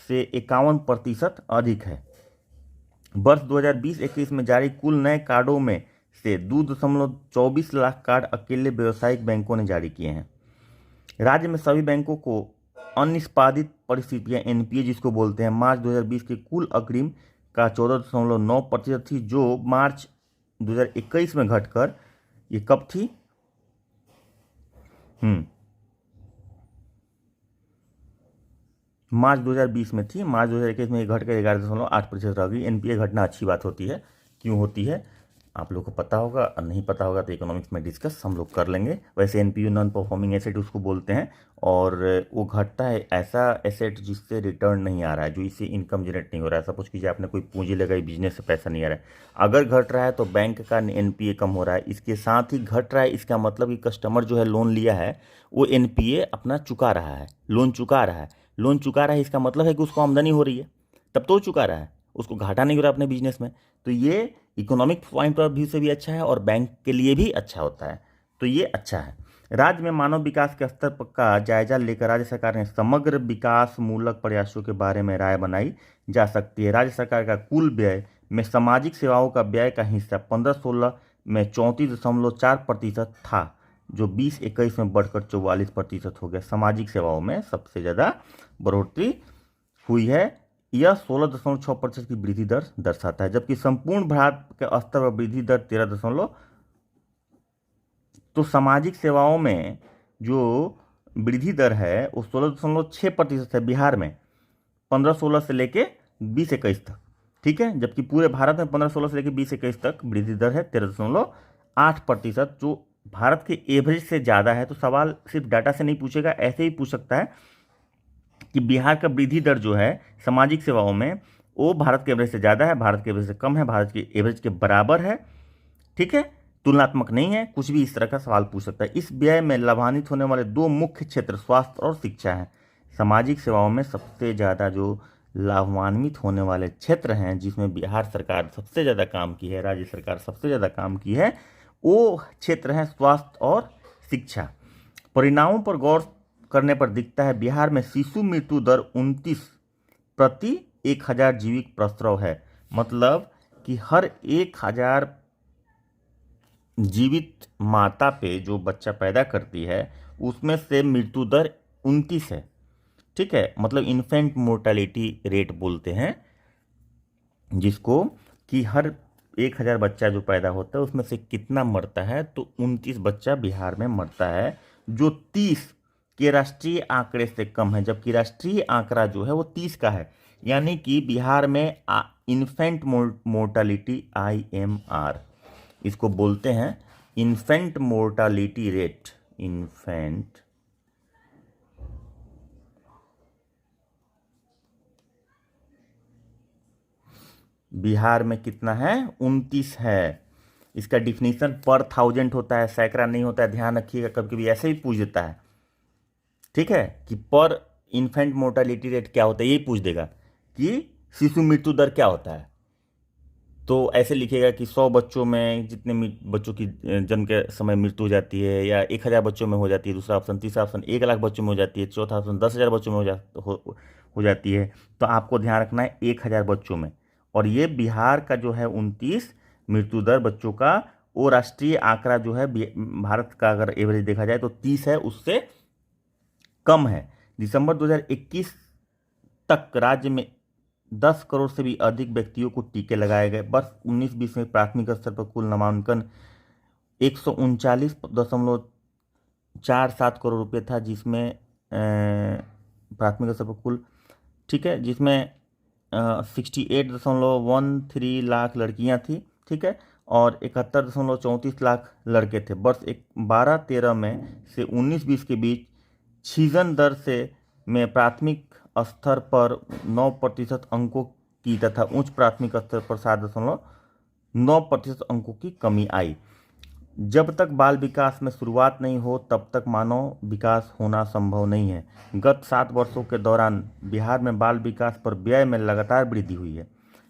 से 51% अधिक है। वर्ष 2020-21 में जारी कुल नए कार्डों में से 2.24 लाख कार्ड अकेले व्यावसायिक बैंकों ने जारी किए हैं। राज्य में सभी बैंकों को अनिष्पादित परिस्थितियां NPA जिसको बोलते हैं, मार्च 2020 के कुल अग्रिम का 14.9% थी, जो मार्च 2021 में घटकर ये कब थी, मार्च 2020 में थी, मार्च 2021 में ये घट कर 11.8% रह गई। NPA घटना अच्छी बात होती है, क्यों होती है आप लोग को पता होगा, और नहीं पता होगा तो इकोनॉमिक्स में डिस्कस हम लोग कर लेंगे। वैसे NPA नॉन परफॉर्मिंग एसेट उसको बोलते हैं, और वो घटता है ऐसा एसेट जिससे रिटर्न नहीं आ रहा है, जो इससे इनकम जनरेट नहीं हो रहा है। सपोज कीजिए आपने कोई पूंजी लगाई, बिजनेस से पैसा नहीं आ रहा है, अगर घट रहा है तो बैंक का NPA कम हो रहा है। इसके साथ ही घट रहा है, इसका मतलब कि कस्टमर जो है लोन लिया है वो NPA अपना चुका रहा है, लोन चुका रहा है। लोन चुका रहा है इसका मतलब है कि उसको आमदनी हो रही है, तब तो चुका रहा है, उसको घाटा नहीं हो रहा अपने बिजनेस में। तो ये इकोनॉमिक पॉइंट ऑफ व्यू से भी अच्छा है और बैंक के लिए भी अच्छा होता है, तो ये अच्छा है। राज्य में मानव विकास के स्तर का जायजा लेकर राज्य सरकार ने समग्र विकास मूलक प्रयासों के बारे में राय बनाई जा सकती है। राज्य सरकार का कुल व्यय में सामाजिक सेवाओं का व्यय का हिस्सा 15-16 में 34.4% था, जो 20-21 में बढ़कर 44% हो गया। सामाजिक सेवाओं में सबसे ज़्यादा बढ़ोतरी हुई है। यह 16.6% की वृद्धि दर दर्शाता है, जबकि संपूर्ण भारत के स्तर पर वृद्धि दर 13। तो सामाजिक सेवाओं में जो वृद्धि दर है वो 16.6% है बिहार में, 15-16 से लेके 20-21 तक, ठीक है। जबकि पूरे भारत में 15-16 से लेके 20-21 तक वृद्धि दर है 13.8%, जो भारत के एवरेज से ज़्यादा है। तो सवाल सिर्फ डाटा से नहीं पूछेगा, ऐसे ही पूछ सकता है कि बिहार का वृद्धि दर जो है सामाजिक सेवाओं में वो भारत के एवरेज से ज़्यादा है, भारत के एवरेज से कम है, भारत के एवरेज के बराबर है, ठीक है, तुलनात्मक नहीं है। कुछ भी इस तरह का सवाल पूछ सकता है। इस व्यय में लाभान्वित होने वाले दो मुख्य क्षेत्र स्वास्थ्य और शिक्षा हैं। सामाजिक सेवाओं में सबसे ज़्यादा जो लाभान्वित होने वाले क्षेत्र हैं, जिसमें बिहार सरकार सबसे ज़्यादा काम की है, राज्य सरकार सबसे ज़्यादा काम की है, वो क्षेत्र हैं स्वास्थ्य और शिक्षा। परिणामों पर गौर करने पर दिखता है बिहार में शिशु मृत्यु दर 29 प्रति 1000 जीवित प्रसव है। मतलब कि हर 1000 जीवित माता पे जो बच्चा पैदा करती है उसमें से मृत्यु दर 29 है, ठीक है। मतलब इन्फेंट मोर्टेलिटी रेट बोलते हैं जिसको, कि हर 1000 बच्चा जो पैदा होता है उसमें से कितना मरता है, तो 29 बच्चा बिहार में मरता है, जो 30 के राष्ट्रीय आंकड़े से कम है। जबकि राष्ट्रीय आंकड़ा जो है वो 30 का है, यानी कि बिहार में इन्फेंट मोर्टेलिटी IMR इसको बोलते हैं, infant mortality rate. Infant Bihar में कितना है, 29 है। इसका डिफिनीशन पर 1000 होता है, सैकड़ा नहीं होता है, ध्यान रखिएगा, कभी कभी ऐसे ही पूछ देता है, ठीक है, कि पर इन्फेंट मोर्टालिटी रेट क्या होता है, यही पूछ देगा कि शिशु मृत्यु दर क्या होता है। तो ऐसे लिखिएगा कि 100 बच्चों में जितने बच्चों की जन्म के समय मृत्यु हो जाती है, या 1000 बच्चों में हो जाती है, दूसरा ऑप्शन, तीसरा ऑप्शन 1 लाख बच्चों में हो जाती है, चौथा ऑप्शन 10,000 बच्चों में हो जाती है। तो आपको ध्यान रखना है 1000 बच्चों में। और ये बिहार का जो है 29 मृत्यु दर बच्चों का, वो राष्ट्रीय आंकड़ा जो है भारत का अगर एवरेज देखा जाए तो 30 है, उससे कम है। दिसंबर 2021 तक राज्य में 10 करोड़ से भी अधिक व्यक्तियों को टीके लगाए गए। वर्ष 19-20 में प्राथमिक स्तर पर कुल नामांकन 139.47 करोड़ रुपए था, जिसमें प्राथमिक स्तर पर कुल, ठीक है, जिसमें 68.13 लाख लड़कियां थी, ठीक है, और 71.34 लाख लड़के थे। वर्ष 12-13 में से 19-20 के बीच छीजन दर से में प्राथमिक स्तर पर 9% अंकों की तथा उच्च प्राथमिक स्तर पर 7.9% अंकों की कमी आई। जब तक बाल विकास में शुरुआत नहीं हो तब तक मानव विकास होना संभव नहीं है। गत 7 वर्षों के दौरान बिहार में बाल विकास पर व्यय में लगातार वृद्धि हुई है।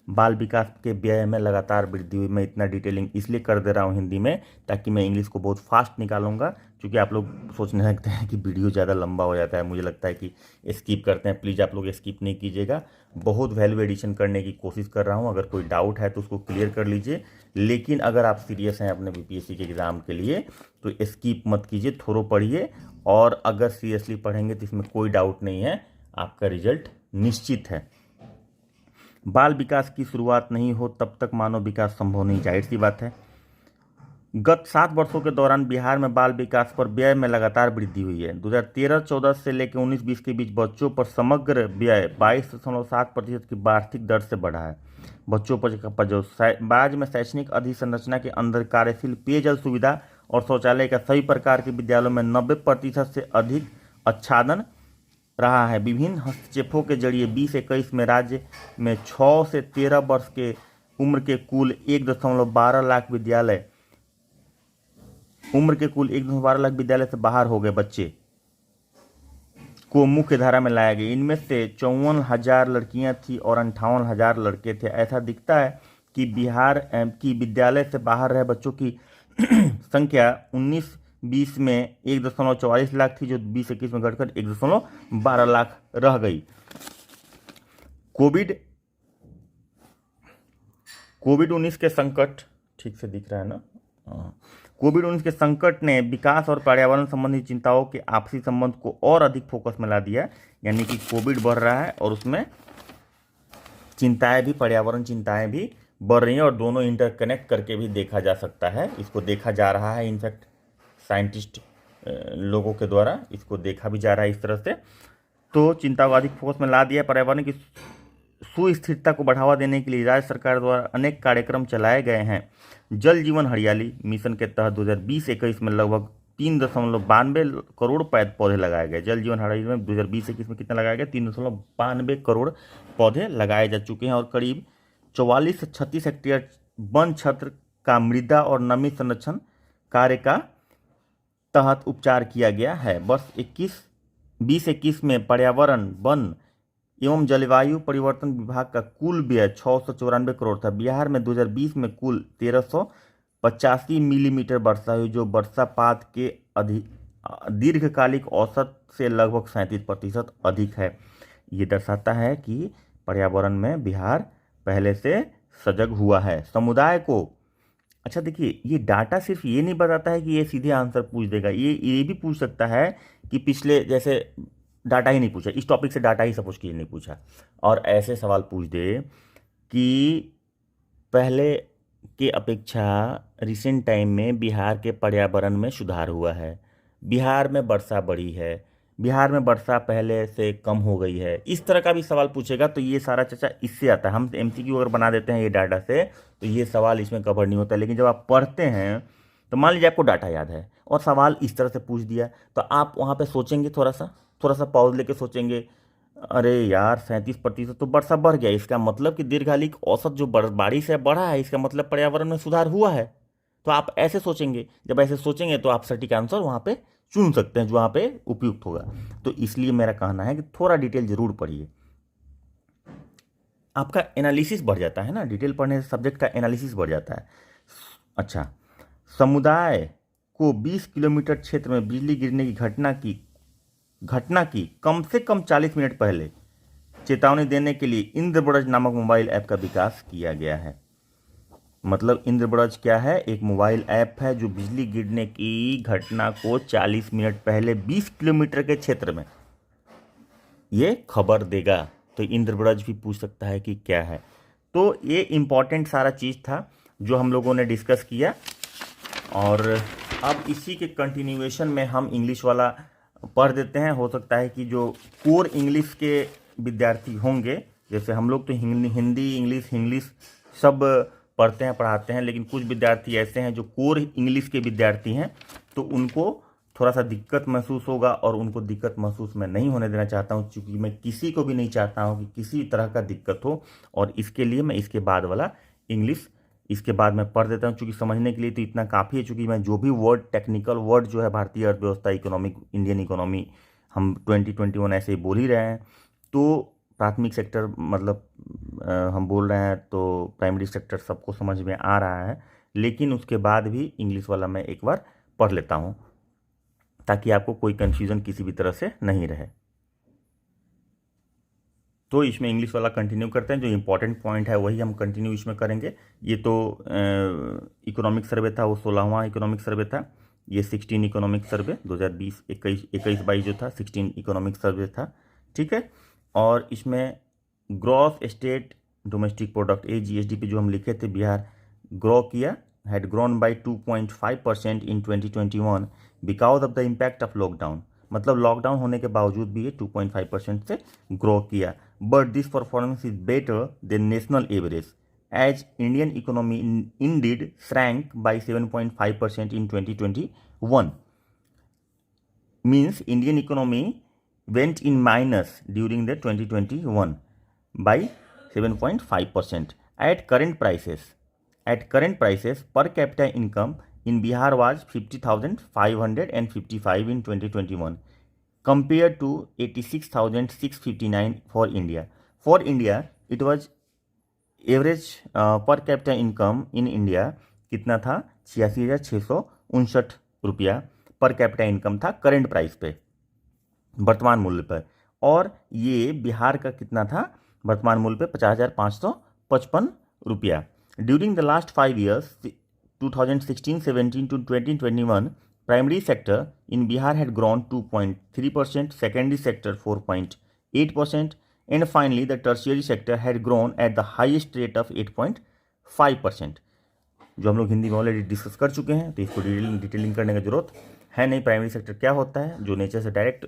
बाल विकास के व्यय में लगातार वृद्धि हुई। मैं इतना डिटेलिंग इसलिए कर दे रहा हूँ हिंदी में, ताकि मैं इंग्लिश को बहुत फास्ट निकालूंगा, क्योंकि आप लोग सोचने लगते हैं कि वीडियो ज़्यादा लंबा हो जाता है, मुझे लगता है कि स्किप करते हैं। प्लीज़ आप लोग स्किप नहीं कीजिएगा, बहुत वैल्यू एडिशन करने की कोशिश कर रहा हूँ। अगर कोई डाउट है तो उसको क्लियर कर लीजिए, लेकिन अगर आप सीरियस हैं अपने BPSC के एग्ज़ाम के लिए तो स्किप मत कीजिए, थोड़ा पढ़िए। और अगर सीरियसली पढ़ेंगे तो इसमें कोई डाउट नहीं है, आपका रिजल्ट निश्चित है। बाल विकास की शुरुआत नहीं हो तब तक मानव विकास संभव नहीं, जाहिर सी बात है। गत 7 वर्षों के दौरान बिहार में बाल विकास पर व्यय में लगातार वृद्धि हुई है। 2013-14 से लेकर 19-20 के बीच बच्चों पर समग्र व्यय 22.7% की वार्षिक दर से बढ़ा है। बच्चों पर जो राज्य में शैक्षणिक अधोसंरचना के अंदर कार्यशील पेयजल सुविधा और शौचालय का सभी प्रकार के विद्यालयों में 90% से अधिक आच्छादन रहा है। विभिन्न हस्तक्षेपों के जरिए 20-21 में राज्य में 6 से 13 वर्ष के उम्र के कुल 1.12 लाख विद्यालय से बाहर हो गए बच्चे को मुख्य धारा में लाया गया। इनमें से 54,000 लड़कियां थी और 58,000 लड़के थे। ऐसा दिखता है कि बिहार की विद्यालय से बाहर रहे बच्चों की संख्या 19 20 में 1.44 लाख थी, जो 20-21 में घटकर 1.12 लाख रह गई। कोविड 19 के संकट, ठीक से दिख रहा है ना? कोविड 19 के संकट ने विकास और पर्यावरण संबंधी चिंताओं के आपसी संबंध को और अधिक फोकस में ला दिया। यानी कि कोविड बढ़ रहा है और उसमें चिंताएं भी, पर्यावरण चिंताएं भी बढ़ रही हैं, और दोनों इंटरकनेक्ट करके भी देखा जा सकता है। इसको देखा जा रहा है, इनफैक्ट साइंटिस्ट लोगों के द्वारा इसको देखा भी जा रहा है इस तरह से। तो चिंता को अधिक फोकस में ला दिया। पर्यावरण की सुस्थिरता को बढ़ावा देने के लिए राज्य सरकार द्वारा अनेक कार्यक्रम चलाए गए हैं। जल जीवन हरियाली मिशन के तहत 2020-21 में लगभग 3.92 करोड़ पौधे लगाए गए। जल जीवन हरियाली में 2020-21 में कितना लगाया गया? 3.92 करोड़ पौधे लगाए जा चुके हैं, और करीब 44 से 36 हेक्टेयर वन क्षेत्र का मृदा और नमी संरक्षण कार्य का तहत उपचार किया गया है। वर्ष 2021 में पर्यावरण, वन एवं जलवायु परिवर्तन विभाग का कुल व्यय 694 करोड़ था। बिहार में 2020 में कुल 1385 मिलीमीटर वर्षा हुई, जो वर्षापात के दीर्घकालिक औसत से लगभग 37% अधिक है। ये दर्शाता है कि पर्यावरण में बिहार पहले से सजग हुआ है। समुदाय को, अच्छा देखिए, ये डाटा सिर्फ ये नहीं बताता है कि ये सीधे आंसर पूछ देगा, ये भी पूछ सकता है कि पिछले, जैसे डाटा ही नहीं पूछा, इस टॉपिक से डाटा ही सपोज कीजिए नहीं पूछा, और ऐसे सवाल पूछ दे कि पहले के अपेक्षा रिसेंट टाइम में बिहार के पर्यावरण में सुधार हुआ है, बिहार में वर्षा बढ़ी है, बिहार में वर्षा पहले से कम हो गई है, इस तरह का भी सवाल पूछेगा। तो ये सारा चर्चा इससे आता है। हम MCQ अगर बना देते हैं ये डाटा से, तो ये सवाल इसमें कवर नहीं होता। लेकिन जब आप पढ़ते हैं तो मान लीजिए आपको डाटा याद है और सवाल इस तरह से पूछ दिया, तो आप वहाँ पे सोचेंगे, थोड़ा सा पॉज लेके सोचेंगे, अरे यार 37% तो वर्षा बढ़ गया, इसका मतलब कि दीर्घकालिक औसत जो बारिश है बढ़ा है, इसका मतलब पर्यावरण में सुधार हुआ है। तो आप ऐसे सोचेंगे। जब ऐसे सोचेंगे तो आप सटीक आंसर वहाँ पे चुन सकते हैं, जो वहाँ पे उपयुक्त होगा। तो इसलिए मेरा कहना है कि थोड़ा डिटेल जरूर पढ़िए, आपका एनालिसिस बढ़ जाता है ना। डिटेल पढ़ने से सब्जेक्ट का एनालिसिस बढ़ जाता है। अच्छा, समुदाय को 20 किलोमीटर क्षेत्र में बिजली गिरने की घटना की कम से कम 40 मिनट पहले चेतावनी देने के लिए इंद्रब्रज नामक मोबाइल ऐप का विकास किया गया है। मतलब इंद्रब्रज क्या है? एक मोबाइल ऐप है जो बिजली गिरने की घटना को 40 मिनट पहले 20 किलोमीटर के क्षेत्र में ये खबर देगा। तो इंद्रब्रज भी पूछ सकता है कि क्या है। तो ये इम्पॉर्टेंट सारा चीज़ था जो हम लोगों ने डिस्कस किया, और अब इसी के कंटिन्यूएशन में हम इंग्लिश वाला पढ़ देते हैं। हो सकता है कि जो कोर इंग्लिश के विद्यार्थी होंगे, जैसे हम लोग तो हिंदी इंग्लिश सब पढ़ते हैं, पढ़ाते हैं, लेकिन कुछ विद्यार्थी ऐसे हैं जो कोर इंग्लिश के विद्यार्थी हैं, तो उनको थोड़ा सा दिक्कत महसूस होगा, और उनको दिक्कत महसूस मैं नहीं होने देना चाहता हूं, क्योंकि मैं किसी को भी नहीं चाहता हूं कि किसी तरह का दिक्कत हो। और इसके लिए मैं इसके बाद वाला इंग्लिश इसके बाद मैं पढ़ देता हूं, क्योंकि समझने के लिए तो इतना काफ़ी है। चूँकि मैं जो भी वर्ड, टेक्निकल वर्ड जो है भारतीय अर्थव्यवस्था, इकोनॉमिक, इंडियन इकोनॉमी, हम 2021 ऐसे ही बोल ही रहे हैं। तो प्राथमिक सेक्टर मतलब हम बोल रहे हैं, तो प्राइमरी सेक्टर सबको समझ में आ रहा है, लेकिन उसके बाद भी इंग्लिश वाला मैं एक बार पढ़ लेता हूँ, ताकि आपको कोई कन्फ्यूज़न किसी भी तरह से नहीं रहे। तो इसमें इंग्लिश वाला कंटिन्यू करते हैं। जो इंपॉर्टेंट पॉइंट है वही हम कंटिन्यू इसमें करेंगे। ये तो इकोनॉमिक सर्वे था, वो 16वां इकोनॉमिक सर्वे था। ये 16 इकोनॉमिक सर्वे 2020-21 जो था 16 इकोनॉमिक सर्वे था, ठीक है। और इसमें gross state domestic product GSDP जो हम लिखे थे, बिहार ग्रो किया, had grown by 2.5% in 2021 because of the impact of lockdown. मतलब लॉकडाउन होने के बावजूद भी ये 2.5% से ग्रो किया। But this performance is better than national average, as Indian economy indeed shrank by 7.5% in 2021। Means Indian economy went in minus during the 2021 by 7.5%. At current prices, per capita income in Bihar was 50,555 in 2021, compared to 86,659 for India. For India, it was average per capita income in India कितना था? 86,659 रुपया per capita income था current price पे, वर्तमान मूल्य पर, और ये बिहार का कितना था वर्तमान मूल्य पे 50,555 रुपया। During the last 5 years 2016-17 to 2021 primary sector in Bihar had grown 2.3%, secondary sector 4.8%, and finally the tertiary sector had grown at the highest rate of 8.5%, जो हम लोग हिंदी में ऑलरेडी डिस्कस कर चुके हैं, तो इसको डिटेलिंग करने की जरूरत है नहीं। प्राइमरी सेक्टर क्या होता है, जो नेचर से डायरेक्ट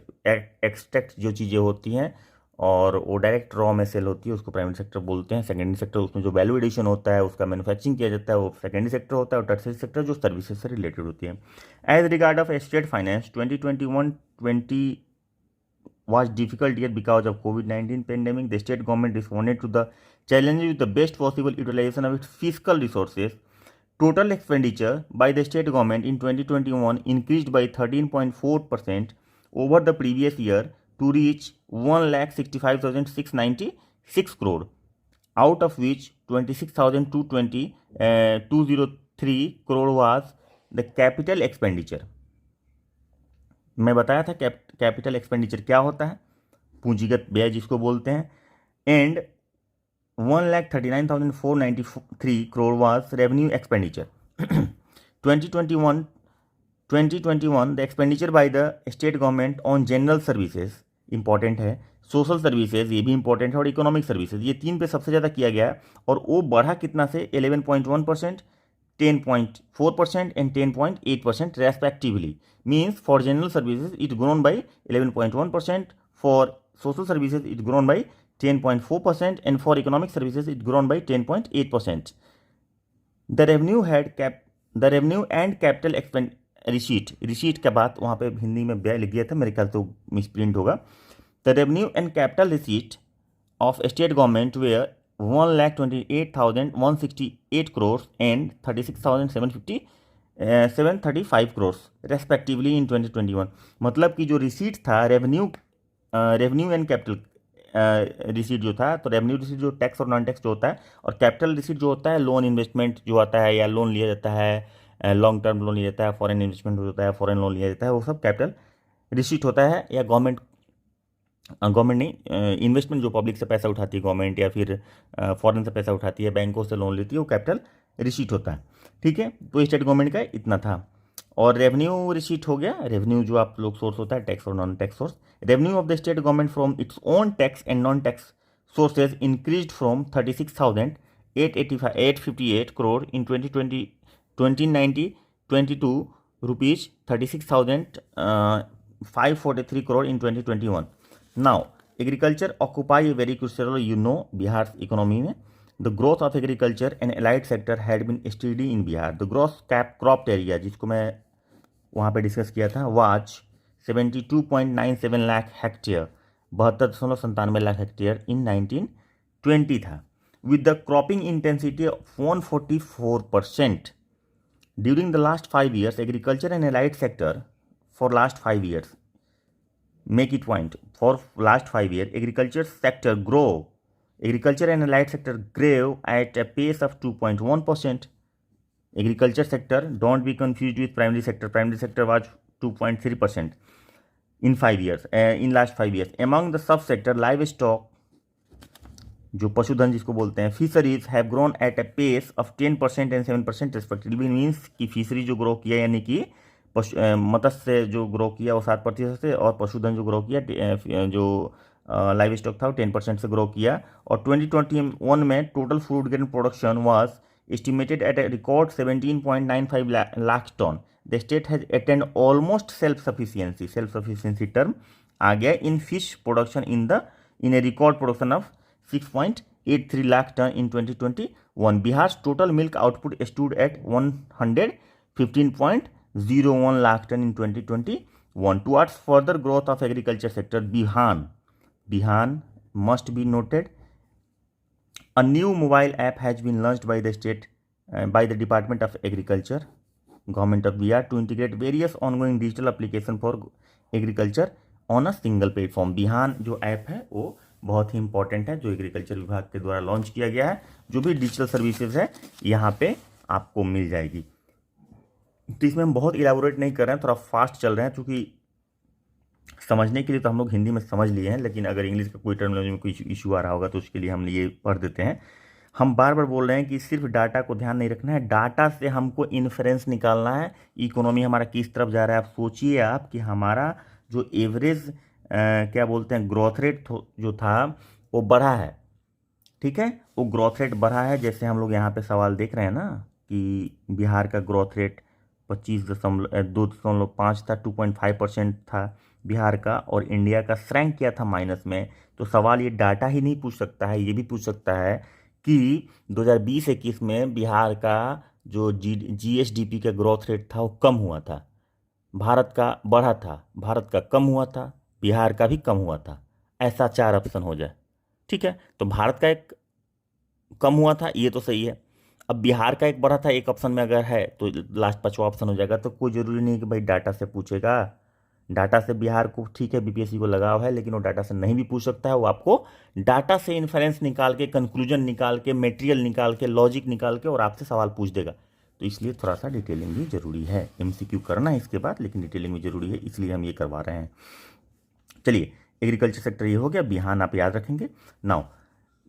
एक्सट्रैक्ट जो चीज़ें होती हैं और वो डायरेक्ट रॉ में सेल होती है, उसको प्राइमरी सेक्टर बोलते हैं। सेकेंडरी सेक्टर उसमें जो वैल्यू एडिशन होता है, उसका मैन्युफैक्चरिंग किया जाता है, वो सेकेंडरी सेक्टर होता है। और टर्शियरी सेक्टर जो सर्विसेज से रिलेटेड होती है। As regard of state finance 2021-20 was difficult year because of COVID-19 pandemic. The state government responded to the challenges with the best possible utilization of its fiscal resources. Total expenditure by the state government in 2021 increased by 13.4% over the previous year to reach 1,65,696 crore, out of which 26,203 crore was the capital expenditure. मैं बताया था capital expenditure क्या होता है, पूंजीगत व्यय जिसको बोलते हैं, and 1,39,493 crore was revenue expenditure. 2021 the expenditure by the state government on general services important है, सोशल सर्विसेज ये भी इंपॉर्टेंट है, और इकोनॉमिक सर्विसेज, ये तीन पे सबसे ज़्यादा किया गया है। और वो बढ़ा कितना से 11.1%, 10.4% and 10.8% respectively. Means for general services it grown by 11.1%, for social services it grown by 10.4%, and for economic services it grown by 10.8%. The revenue and capital receipt के बाद वहाँ पे हिंदी में व्यय लिख दिया था, मेरे ख्याल तो मिसप्रिंट होगा। The revenue and capital receipt of state government were 1,28,168 crores and 36,735 crores respectively in 2021। मतलब कि जो रिसीट था रेवेन्यू एंड कैपिटल रिसीट जो था, तो रेवेन्यू रिसीट जो टैक्स और नॉन टैक्स जो होता है, और कैपिटल रिसीट जो होता है लोन इन्वेस्टमेंट जो आता है, या लोन लिया जाता है, लॉन्ग टर्म लोन लिया जाता है, फॉरेन इन्वेस्टमेंट होता है, फॉरेन लोन लिया जाता है, वो सब कैपिटल रिसीट होता है। या गवर्नमेंट नहीं, इन्वेस्टमेंट जो पब्लिक से पैसा उठाती है गवर्नमेंट, या फिर फॉरेन से पैसा उठाती है, बैंकों से लोन लेती है, वो कैपिटल रिसीट होता है। ठीक है, तो स्टेट गवर्नमेंट का इतना था। और रेवेन्यू रिसीट हो गया, रेवेन्यू जो आप लोग सोर्स होता है टैक्स और non tax source. Revenue of the state government from its own tax and non tax sources increased from 36,858 crore in 2019-22 rupees 36,543 crore in 2021. Now, agriculture occupy a very crucial role, Bihar's economy में. The growth of agriculture and allied sector had been steady in Bihar. The gross cropped area, जिसको मैं वहाँ पे discuss किया था, was 72.97 lakh hectare, 72.97 lakh hectare in 1920 था, with the cropping intensity of 144%. During the last 5 years, agriculture and allied sector for last 5 years, make it point, for last 5 years, agriculture and allied sector grew at a pace of 2.1%. Agriculture sector, don't be confused with primary sector. Primary sector was 2.3% in 5 years, in last 5 years. Among the subsector, livestock, जो पशुधन जिसको बोलते हैं, fisheries have grown at a pace of 10% and 7% respectively. Means कि fishery जो grow किया, यानी कि मत्स्य जो ग्रो किया वो 7% से, और पशुधन जो ग्रो किया, जो लाइव स्टॉक था वो 10% से ग्रो किया। और 2021 में total food grain production was estimated at a record 17.95 lakh ton. The state has attend almost self sufficiency term आ गया in fish production in a record production of 6.83 lakh ton in 2021. Bihar's total milk output stood at 115.01 lakh ton in 2021. Towards further growth of agriculture sector, Bihan must be noted. A new mobile app has been launched by the state, by the Department of Agriculture, Government of Bihar, to integrate various ongoing digital application for agriculture on a single platform. Bihan जो app है वो बहुत ही important है, जो agriculture विभाग के द्वारा launch किया गया है। जो भी डिजिटल सर्विसेज है यहाँ पे आपको मिल जाएगी। तो इसमें हम बहुत इलाबोरेट नहीं कर रहे हैं, थोड़ा फास्ट चल रहे हैं, क्योंकि समझने के लिए तो हम लोग हिंदी में समझ लिए हैं, लेकिन अगर इंग्लिश का कोई टर्मिनोलॉजी में कोई इशू आ रहा होगा तो उसके लिए हम ये पढ़ देते हैं। हम बार बार बोल रहे हैं कि सिर्फ डाटा को ध्यान नहीं रखना है, डाटा से हमको इन्फ्रेंस निकालना है, इकोनॉमी हमारा किस तरफ जा रहा है। आप सोचिए आप कि हमारा जो एवरेज क्या बोलते हैं ग्रोथ रेट जो था वो बढ़ा है, ठीक है, वो ग्रोथ रेट बढ़ा है। जैसे हम लोग यहाँ पे सवाल देख रहे हैं ना कि बिहार का ग्रोथ रेट 25.2.5 था, 2.5% था बिहार का, और इंडिया का श्रैंक किया था माइनस में। तो सवाल ये डाटा ही नहीं पूछ सकता है, ये भी पूछ सकता है कि 2020-21 में बिहार का जो GSDP का ग्रोथ रेट था वो कम हुआ था, भारत का बढ़ा था, भारत का कम हुआ था, बिहार का भी कम हुआ था। ऐसा 4 ऑप्शन हो जाए, ठीक है। तो भारत का एक कम हुआ था, ये तो सही है। अब बिहार का एक बढ़ा था, एक ऑप्शन में अगर है तो लास्ट 5वां ऑप्शन हो जाएगा। तो कोई ज़रूरी नहीं कि भाई डाटा से पूछेगा। डाटा से बिहार को ठीक है बीपीएससी को लगाव है, लेकिन वो डाटा से नहीं भी पूछ सकता है। वो आपको डाटा से इन्फरेंस निकाल के, कंक्लूजन निकाल के, मटेरियल निकाल के, लॉजिक निकाल के और आपसे सवाल पूछ देगा। तो इसलिए थोड़ा सा डिटेलिंग भी जरूरी है। एमसीक्यू करना है इसके बाद, लेकिन डिटेलिंग भी जरूरी है, इसलिए हम ये करवा रहे हैं। चलिए, एग्रीकल्चर सेक्टर ये हो गया, बिहान आप याद रखेंगे। Now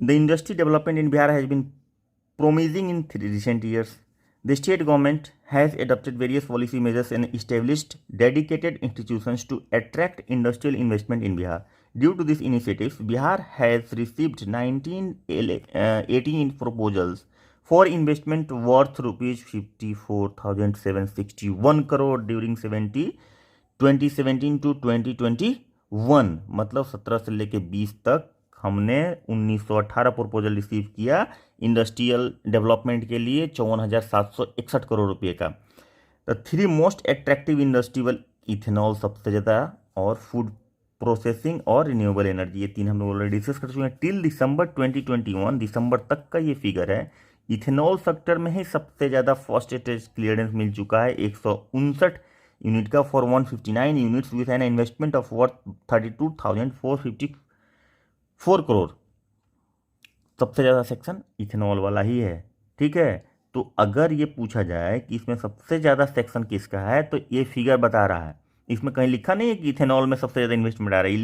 the industry development in Bihar has been promising in recent years. The state government has adopted various policy measures and established dedicated institutions to attract industrial investment in Bihar. Due to these initiatives, Bihar has received 18 proposals for investment worth rupees 54,761 crore during 2017 to 2021, मतलब 17 से लेके 20 तक हमने 1918 proposal receive किया industrial development के लिए 54,761 करोड़ रुपए का। The 3 most attractive industrial, ethanol सबसे ज़्यादा, और फूड प्रोसेसिंग और रिन्यूएबल एनर्जी, ये 3 हम लोग ऑलरेडी डिस्कस कर चुके हैं। टिल दिसंबर 2021, दिसंबर तक का ये फिगर है। इथेनॉल सेक्टर में ही सबसे ज़्यादा फर्स्ट स्टेज क्लियरेंस मिल चुका है 159 यूनिट का, for 159 units with an investment of worth 32,454 crore. सबसे ज़्यादा सेक्शन इथेनॉल वाला ही है, ठीक है। तो अगर ये पूछा जाए कि इसमें सबसे ज़्यादा सेक्शन किसका है, तो ये फिगर बता रहा है। इसमें कहीं लिखा नहीं है कि इथेनॉल में सबसे ज़्यादा इन्वेस्टमेंट आ रहा है,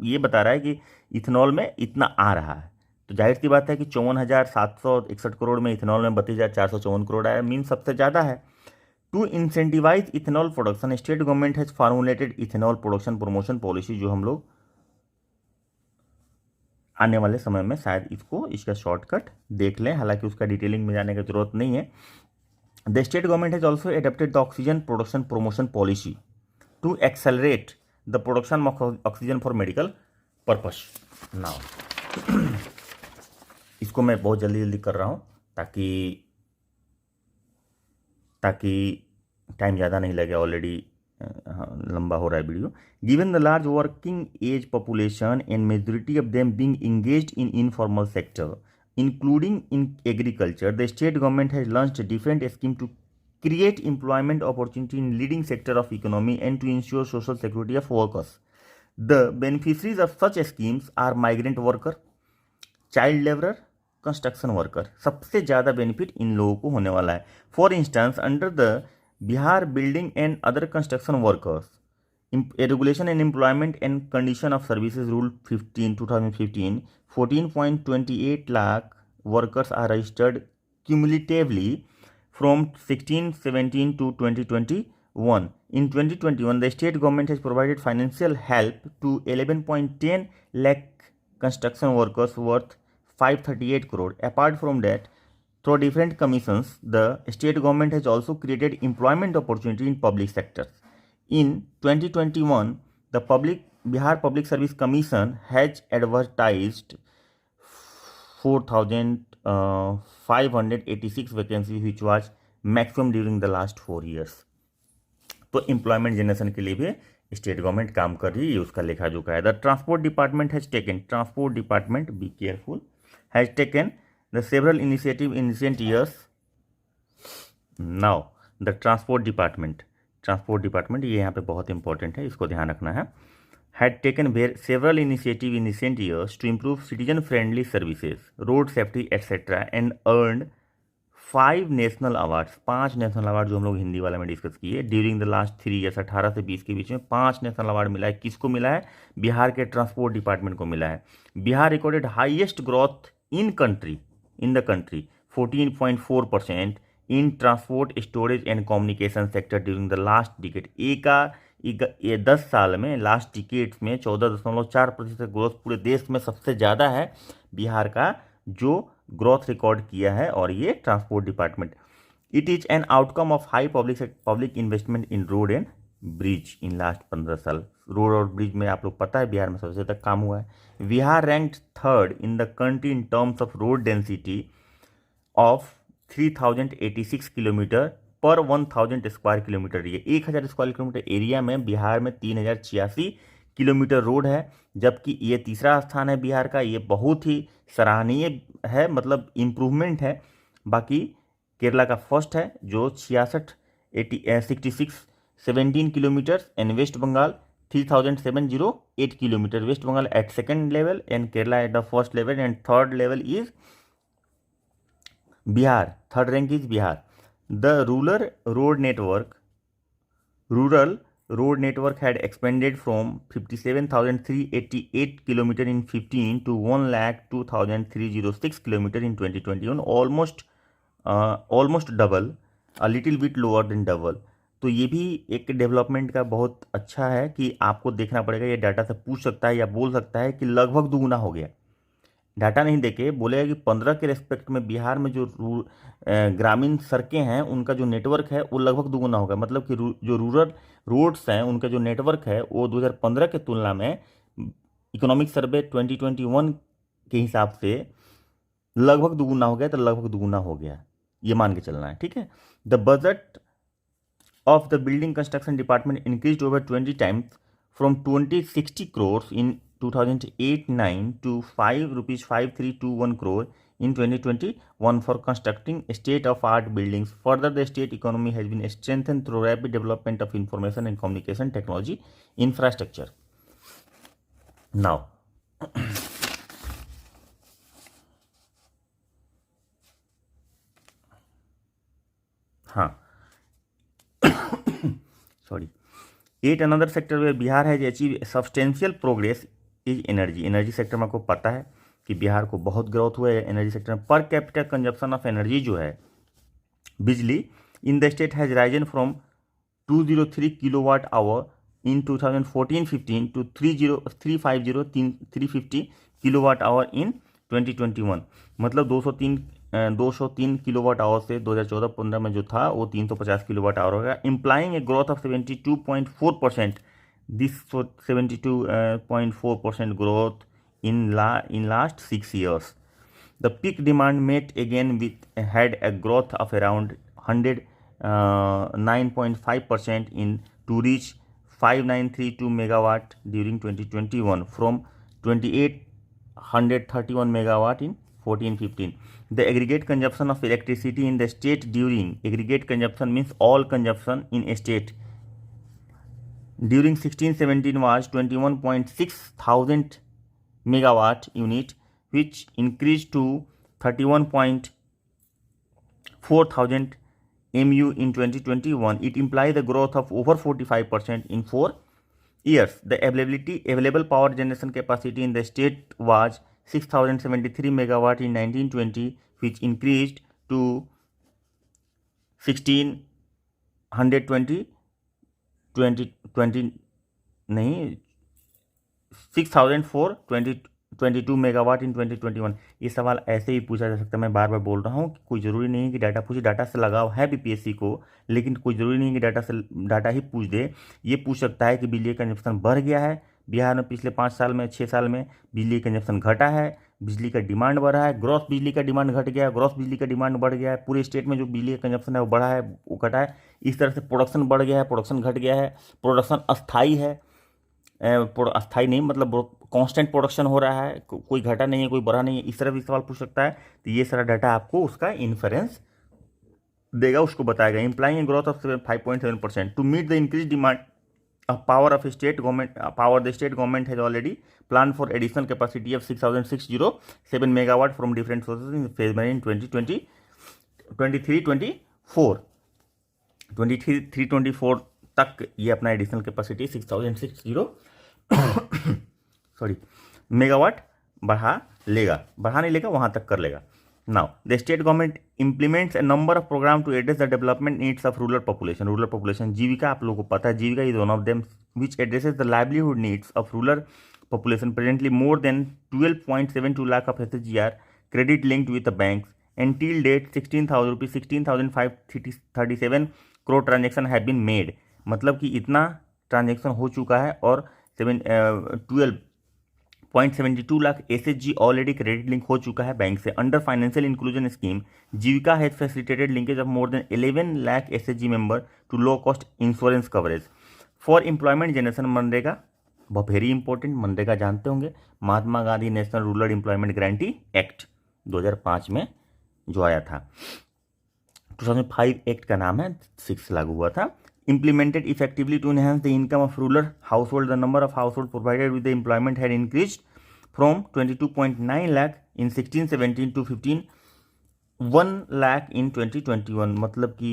ये बता रहा है कि इथेनॉल में इतना आ रहा है। तो जाहिर सी बात है कि 54,761 करोड़ में इथेनॉल में 32,454 करोड़ आया, मीन सबसे ज़्यादा है। To incentivise ethanol production, state government has formulated ethanol production promotion policy, जो हम लोग आने वाले समय में शायद इसका शॉर्टकट देख लें, हालांकि उसका डिटेलिंग में जाने की जरूरत नहीं है। The state government has also adapted the oxygen production promotion policy to accelerate the production of oxygen for medical purpose. Now इसको मैं बहुत जल्दी जल्दी कर रहा हूँ ताकि टाइम ज़्यादा नहीं लगे, ऑलरेडी लंबा हो रहा है video. Given the large working age population and majority of them being engaged in informal sector including in agriculture, the state government has launched different scheme to create employment opportunity in leading sector of economy and to ensure social security of workers. The beneficiaries of such schemes are migrant worker, child laborer, construction worker. सबसे ज़्यादा benefit इन लोगों को होने वाला है। For instance, under the Bihar building and other construction workers regulation and employment and condition of services rule 2015, 14.28 lakh workers are registered cumulatively from 16-17 to 2021. In 2021, the state government has provided financial help to 11.10 lakh construction workers worth 538 crore. Apart from that, through different commissions, the state government has also created employment opportunity in public sectors. In 2021, the Bihar Public Service Commission has advertised 4,586 vacancies, which was maximum during the last 4 years. तो employment generation के लिए भी state government काम कर रही है, उसका लेखा जोखा है। The transport department has taken, transport department be careful, has taken the several initiative in recent years. Now the transport department ये यहाँ पे बहुत इंपॉर्टेंट है, इसको ध्यान रखना है। had taken several initiatives in recent years to improve citizen-friendly services, road safety, etc., and earned 5 national awards, 5 national award जो हम लोग हिंदी वाले में डिस्कस किए ड्यूरिंग द लास्ट 3 ईयर्स, 18 से 20 के बीच में 5 नेशनल अवार्ड मिला है। किसको मिला है? बिहार के ट्रांसपोर्ट डिपार्टमेंट को मिला है। Bihar recorded highest growth in the country 14.4% in transport storage and communication sector during the last decade. ये 10 साल में, लास्ट डिकेड में 14.4% ग्रोथ पूरे देश में सबसे ज़्यादा है बिहार का जो ग्रोथ रिकॉर्ड किया है, और ये transport department. It is an outcome of high public investment in road and bridge in last 15 साल। रोड और ब्रिज में आप लोग पता है बिहार में सबसे ज़्यादा काम हुआ है। Bihar ranked 3rd in the country in terms of road density of 3086 kilometre पर 1000 स्क्वायर किलोमीटर। ये 1000 स्क्वायर किलोमीटर एरिया में बिहार में 3086 किलोमीटर रोड है, जबकि ये तीसरा स्थान है बिहार का। ये बहुत ही सराहनीय है, मतलब इम्प्रूवमेंट है। बाकी केरला का फर्स्ट है जो 66 kilometre, and West Bengal 3708 kilometre. West Bengal at second level and Kerala at the first level, and third level is Bihar. Third rank is Bihar. The rural road network had expanded from 57,388 km in 15 to 1,02,306 km in 2021, almost double, a little bit lower than double। तो ये भी एक development का बहुत अच्छा है कि आपको देखना पड़ेगा, ये डाटा से पूछ सकता है या बोल सकता है कि लगभग दुगुना हो गया। डाटा नहीं देके बोलेगा कि 15 के रेस्पेक्ट में बिहार में जो ग्रामीण सड़कें हैं उनका जो नेटवर्क है वो लगभग दुगुना होगा। मतलब कि जो रूरल रोड्स हैं उनका जो नेटवर्क है वो 2015 के तुलना में इकोनॉमिक सर्वे 2021 के हिसाब से लगभग दुगुना हो गया। तो लगभग दुगुना हो गया, ये मान के चलना है, ठीक है। The budget of the building construction department increase over 20 times from 2060 crores in 2008-9 to ₹5321 crore in 2021 for constructing state-of-art buildings. Further, the state economy has been strengthened through rapid development of information and communication technology infrastructure. Now, हाँ, sorry. Yet another sector where Bihar has achieved substantial progress is energy. Energy sector में आपको पता है कि बिहार को बहुत growth हुआ है एनर्जी सेक्टर में। पर कैपिटल कंजप्शन ऑफ एनर्जी जो है बिजली in the state has risen from 203 kilowatt hour in 2014-15 to 350 kilowatt hour in 2021। मतलब 203 किलोवाट आवर से 2014-15 में जो था वो 350 किलोवाट आवर होगा, implying A growth of 72.4%। This 72.4% growth in last 6 years. The peak demand met again had a growth of around 109.5% to reach 5932 megawatt during 2021 from 2831 megawatt in 14-15. The aggregate consumption of electricity in the state during aggregate consumption means all consumption in a state during 16-17 was 21.6 thousand megawatt unit, which increased to 31.4 thousand MU in 2021. It implies the growth of over 45% in 4 years. The available power generation capacity in the state was 6,073 megawatt in 1920, which increased to 6,422 megawatt इन 2021। ये सवाल ऐसे ही पूछा जा सकता है। मैं बार बार बोल रहा हूँ कि कोई ज़रूरी नहीं है कि डाटा पूछे, डाटा से लगाव है बीपीएससी को, लेकिन कोई ज़रूरी नहीं है कि डाटा ही पूछ दे। ये पूछ सकता है कि बिजली का कंजप्शन बढ़ गया है बिहार में पिछले 5 साल में, 6 साल में बिजली का कंजप्शन घटा है, बिजली का डिमांड बढ़ा है, ग्रॉस बिजली का डिमांड घट गया, ग्रॉस बिजली का डिमांड बढ़ गया है, पूरे स्टेट में जो बिजली का कंजप्शन है वो बढ़ा है, वो घटा है। इस तरह से प्रोडक्शन बढ़ गया है, प्रोडक्शन घट गया है, प्रोडक्शन अस्थाई है, अस्थाई नहीं मतलब कांस्टेंट प्रोडक्शन हो रहा है, कोई घटा नहीं है, कोई बढ़ा नहीं है। इस तरह भी सवाल पूछ सकता है। तो ये सारा डाटा आपको उसका इन्फरेंस देगा, उसको बताएगा। Implying growth of 5.7% to meet the increase demand power of state government the state government has already planned for additional capacity of 6,607 megawatt from different sources in phase manner in 2020 23-24 तक ये अपना additional capacity 6060 sorry megawatt बढ़ा नहीं लेगा, वहाँ तक कर लेगा. Now the state government implements a number of program to address the development needs of rural population. Jeevika आप लोगों को पता है, Jeevika is one of them which addresses the livelihood needs of rural population. Presently more than 12.72 lakh of SHGR credit linked with the banks. Until date 16,537 crore transaction have been made. मतलब कि इतना transaction हो चुका है और 12.72 lakh SHG already credit link हो चुका है बैंक से. Under financial inclusion scheme Jeevika has facilitated linkage of more than 11 lakh SHG member to low cost insurance coverage for employment generation. MNREGA बहुत वेरी इंपॉर्टेंट. मनरेगा जानते होंगे, Mahatma Gandhi national rural employment guarantee act 2005 में जो आया था. 2005 एक्ट का नाम है, 6 लागू हुआ था. implemented effectively to enhance the income of rural household. The number of households provided with the employment had increased from 22.9 lakh in 1617 to 15.1 lakh in 2021. मतलब कि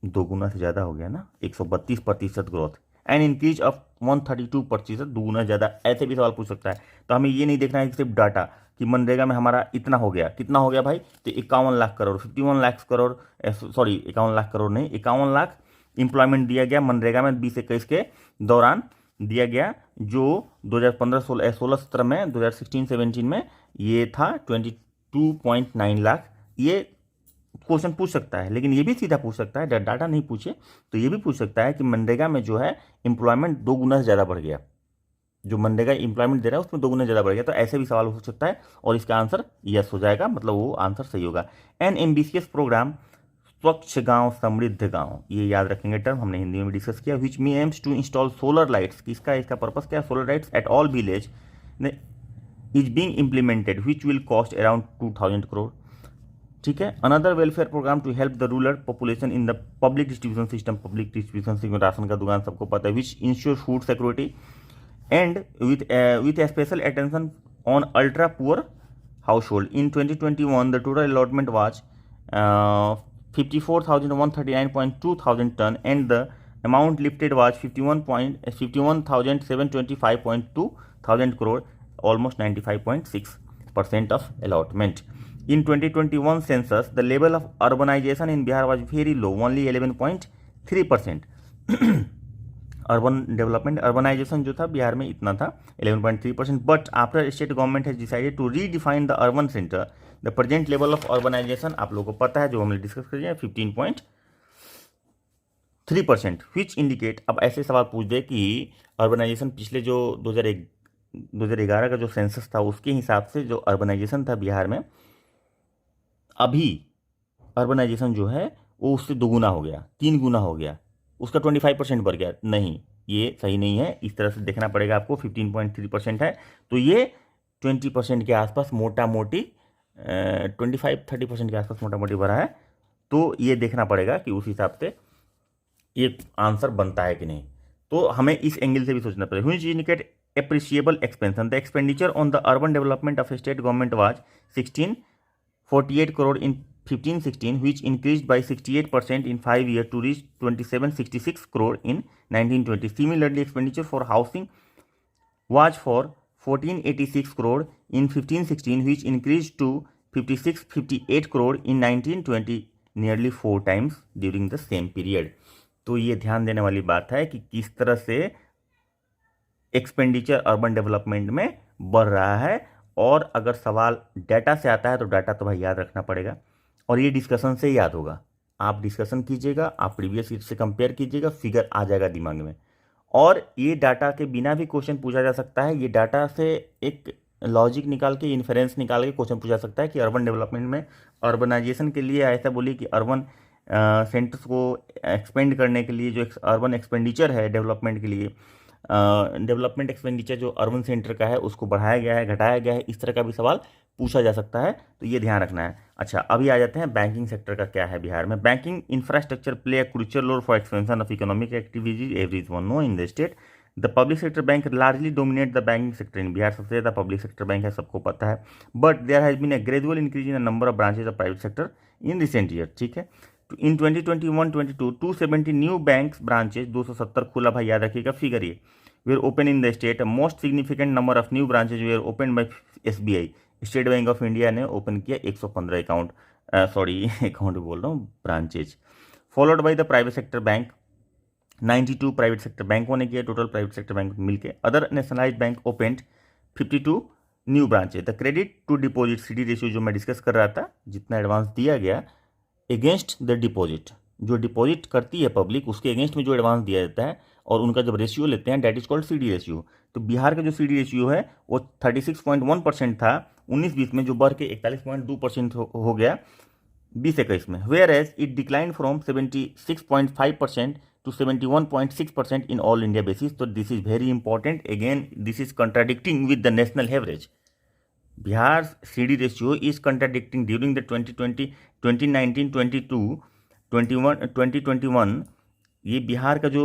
2 गुना से ज़्यादा हो गया ना, 132% ग्रोथ. एंड इंक्रीज ऑफ 132%, 2 गुना ज़्यादा. ऐसे भी सवाल पूछ सकता है. तो हमें ये नहीं देखना है कि सिर्फ डाटा कि मनरेगा में हमारा इतना हो गया, कितना हो गया भाई, तो 51 लाख करोड़, 51 लाख करोड़, सॉरी 51 लाख करोड़ नहीं, 51 लाख एम्प्लॉयमेंट दिया गया मनरेगा में 2021 के दौरान दिया गया, जो 2015-16 में 2016-17 में ये था 22.9 लाख. ये क्वेश्चन पूछ सकता है, लेकिन ये भी सीधा पूछ सकता है, डाटा नहीं पूछे तो ये भी पूछ सकता है कि मनरेगा में जो है एम्प्लॉयमेंट 2 गुना से ज़्यादा बढ़ गया, जो मनरेगा एम्प्लॉयमेंट दे रहा है उसमें 2 गुना ज़्यादा बढ़ गया. तो ऐसे भी सवाल हो सकता है और इसका आंसर यस हो जाएगा, मतलब वो आंसर सही होगा. एन एम्बिशियस प्रोग्राम स्वच्छ गांव समृद्ध गांव, ये याद रखेंगे टर्म, हमने हिंदी में डिस्कस किया. Which me aims to install solar lights, इसका पर्पस क्या है, solar lights at all village is being implemented which will cost around 2000 crore. ठीक है. Another welfare program to help the rural population in the public distribution system, राशन का दुकान सबको पता है. Which ensure food security and with a special attention on ultra poor household. In 2021 the total allotment was 54,139.2 thousand ton and the amount lifted was 51,725.2 thousand crore, almost 95.6% of allotment. In 2021 census the level of urbanization in Bihar was very low, only 11.3%. Urban development, urbanisation जो था बिहार में इतना था 11.3%. But after state government has decided to redefine the urban centre, the present level of urbanisation आप लोगों को पता है, जो हमने डिस्कस कर लिया, 15.3%. विच इंडिकेट, अब ऐसे सवाल पूछ दे कि अर्बनाइजेशन पिछले जो 2011 का जो सेंसस था उसके हिसाब से जो अर्बनाइजेशन था बिहार में, अभी अर्बनाइजेशन जो है वो उससे 2 गुना हो गया, 3 गुना हो गया, उसका 25% बढ़ गया. नहीं, ये सही नहीं है. इस तरह से देखना पड़ेगा आपको. 15.3% है तो ये 20% के आसपास मोटा मोटी 25-30% के आसपास मोटा मोटी बढ़ा है. तो ये देखना पड़ेगा कि उस हिसाब से ये आंसर बनता है कि नहीं. तो हमें इस एंगल से भी सोचना पड़ेगा. Which indicate appreciable expansion, the expenditure on the urban development of state government was 1648 crore in 15-16, which increased by 68% in 5 years to reach 2766 crore in 1920. Similarly, expenditure for housing was for 1486 crore in 15-16, which increased to 5658 crore in 1920, nearly 4 times during the same period. तो ये ध्यान देने वाली बात है कि किस तरह से एक्सपेंडिचर अर्बन डेवलपमेंट में बढ़ रहा है. और अगर सवाल डाटा से आता है तो डाटा तो भाई याद रखना पड़ेगा, और ये डिस्कशन से याद होगा. आप डिस्कशन कीजिएगा, आप प्रीवियस ईयर से कंपेयर कीजिएगा, फिगर आ जाएगा दिमाग में. और ये डाटा के बिना भी क्वेश्चन पूछा जा सकता है. ये डाटा से एक लॉजिक निकाल के, इन्फरेंस निकाल के क्वेश्चन पूछा सकता है कि अर्बन डेवलपमेंट में अर्बनाइजेशन के लिए ऐसा बोलिए कि अर्बन सेंटर्स को एक्सपेंड करने के लिए जो अर्बन एक्सपेंडिचर है डेवलपमेंट के लिए, डेवलपमेंट एक्सपेंडिचर जो अर्बन सेंटर का है उसको बढ़ाया गया है, घटाया गया है, इस तरह का भी सवाल पूछा जा सकता है. तो ये ध्यान रखना है. अच्छा, अभी आ जाते हैं बैंकिंग सेक्टर का क्या है बिहार में. Banking infrastructure play a crucial role for expansion of economic activities everyone know in the state. The public sector bank largely dominate the banking sector in Bihar. सबसे ज़्यादा पब्लिक सेक्टर बैंक है, सबको पता है। But there has been a gradual increase in the number of branches of private sector in recent year. ठीक है, तो इन 2021-22 270 new bank branches, 270 खुला भाई, याद रखिएगा फिगर ये, were open in the state. Most significant number of new branches were open by SBI। State Bank of India ने open किया 115 अकाउंट, अकाउंट बोल रहा हूँ, branches. Followed by the private sector bank 92 private sector बैंकों ने किया टोटल, प्राइवेट सेक्टर बैंक मिलके। Other nationalised bank opened 52 new branches. The credit to deposit CD ratio जो मैं डिस्कस कर रहा था, जितना एडवांस दिया गया अगेंस्ट द डिपॉजिट, जो डिपॉजिट करती है पब्लिक उसके अगेंस्ट में जो एडवांस दिया जाता है और उनका जब रेशियो लेते हैं, date is called CD ratio. तो बिहार का जो CD रेशियो है वो 36.1% था 19-20 में, जो बढ़ के 41.2% हो गया 20-21 में। Where as it decline from 76.5% to 71.6% in all India basis. So this is very important. Again, this is contradicting with the national average. Bihar's CD ratio is contradicting during the 2020, 2019, 22, 21, 2021. ये बिहार का जो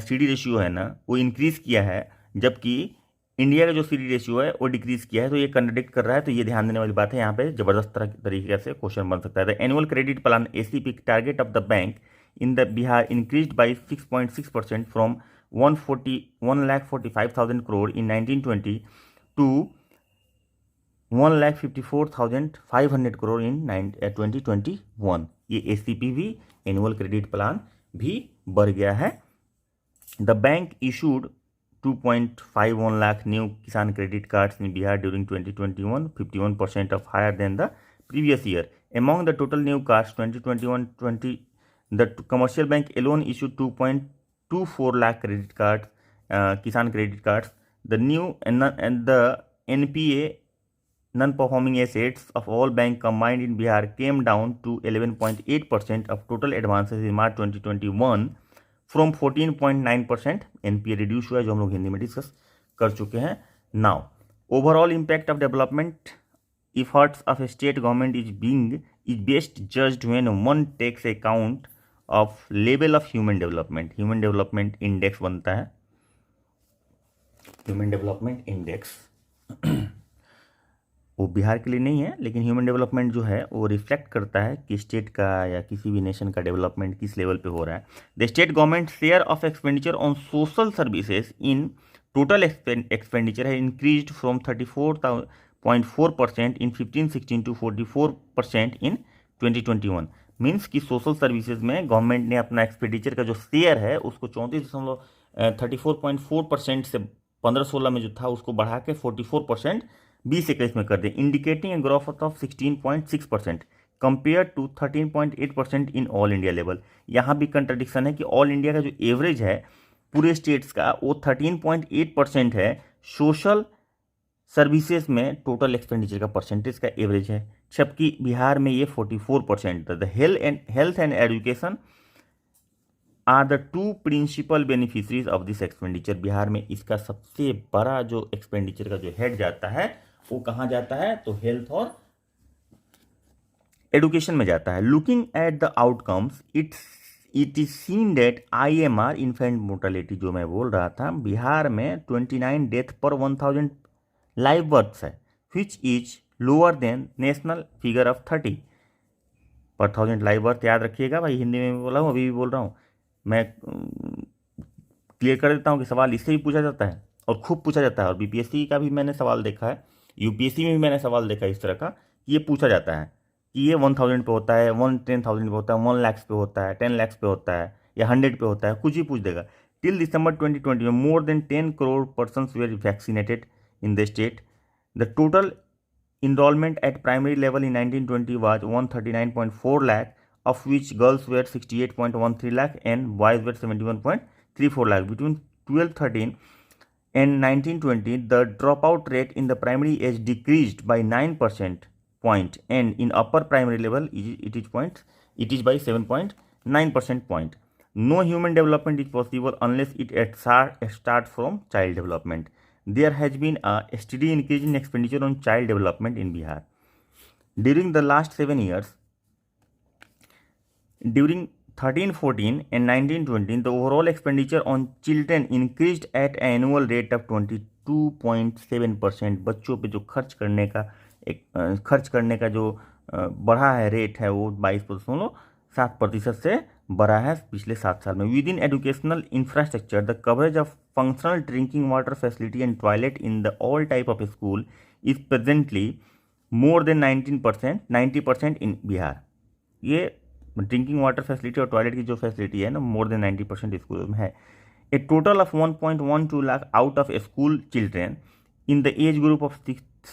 CD रेशियो है ना वो increase किया है, जबकि India का जो CD रेशियो है वो डिक्रीज किया है। तो ये कंट्राडिक्ट कर रहा है, तो ये ध्यान देने वाली बात है। यहाँ पे जबरदस्त तरीके से क्वेश्चन बन सकता है। The annual credit plan ACP target of the bank in the Bihar increased by 6.6% from 1,45,000 crore in 1920 to 1,54,500 crore in 2021। ये ACP भी, एनुअल क्रेडिट प्लान भी बढ़ गया है। The bank issued 2.51 lakh new Kisan credit cards in Bihar during 2021, 51% of higher than the previous year. Among the total new cards 2021-20 the commercial bank alone issued 2.24 lakh credit cards, Kisan credit cards. The new and the NPA, non-performing assets of all banks combined in Bihar came down to 11.8% of total advances in March 2021 from 14.9%। NPA reduce हुआ है, जो हम लोग हिंदी में discuss कर चुके हैं। Now, overall impact of development efforts of a state government is best judged when one takes account of level of human development. Human development index बनता है, ह्यूमन डेवलपमेंट इंडेक्स वो बिहार के लिए नहीं है, लेकिन ह्यूमन डेवलपमेंट जो है वो रिफ्लेक्ट करता है कि स्टेट का या किसी भी नेशन का डेवलपमेंट किस लेवल पे हो रहा है। The state government share of expenditure on social services in total expenditure है increased from 34.4% in 15-16 to 44% in 2021। Means कि सोशल सर्विसेज में गवर्नमेंट ने अपना एक्सपेंडिचर का जो शेयर है उसको 34.4% से 15-16 में जो था उसको बढ़ा के 44% 20-21 में कर दे, indicating a growth of 16.6% compare to 13.8% in all India level. यहाँ भी कंट्राडिक्शन है कि ऑल इंडिया का जो एवरेज है पूरे स्टेट्स का वो 13.8% है, सोशल सर्विसेज में टोटल एक्सपेंडिचर का परसेंटेज का एवरेज है, जबकि बिहार में ये 44% है। The health and education are the two principal beneficiaries of this expenditure. Bihar में इसका सबसे बड़ा जो एक्सपेंडिचर का जो हेड जाता है वो कहाँ जाता है, तो हेल्थ और एजुकेशन में जाता है। Looking at the outcomes it is seen that IMR infant mortality जो मैं बोल रहा था, बिहार में 29 डेथ पर 1000 लाइव बर्थ्स है, which is lower than national figure of 30 पर 1000 लाइव बर्थ। याद रखिएगा भाई, हिंदी में बोला हूँ, अभी भी बोल रहा हूँ, मैं क्लियर कर देता हूँ कि सवाल इससे भी पूछा जाता है और खूब पूछा जाता है। और BPSC का भी मैंने सवाल देखा है, UPSC में भी मैंने सवाल देखा है इस तरह का, ये पूछा जाता है कि ये 1000 पे होता है, 10,000 पे होता है, 1 लाख पे होता है, 10 लाख पे होता है, या 100 पे होता है, कुछ ही पूछ देगा। टिल दिसंबर 2020 में more than 10 crore persons were vaccinated in the state. The total enrollment at primary level in 1920 was 139.4 lakh, of which girls were 68.13 lakh and boys were 71.34 lakh. Between 1213 and 1920, the dropout rate in the primary age decreased by 9% point, and in upper primary level it is by 7.9% point. No human development is possible unless it starts from child development. There has been a steady increase in expenditure on child development in Bihar. During the last 7 years, during 13-14 and 19-20, the overall expenditure on children increased at an annual rate of 22.7%. बच्चों पे जो खर्च करने का जो बढ़ा है rate है वो 22.7% से बढ़ा है पिछले 7 साल में. With in educational infrastructure the coverage of functional drinking water facility and toilet in the all type of school is presently more than 90% इन बिहार. ये ड्रिंकिंग वाटर फैसिलिटी और टॉयलेट की जो फैसिलिटी है ना, मोर देन 90% स्कूल में है. A total of 1.12 lakh out of school children in the age group of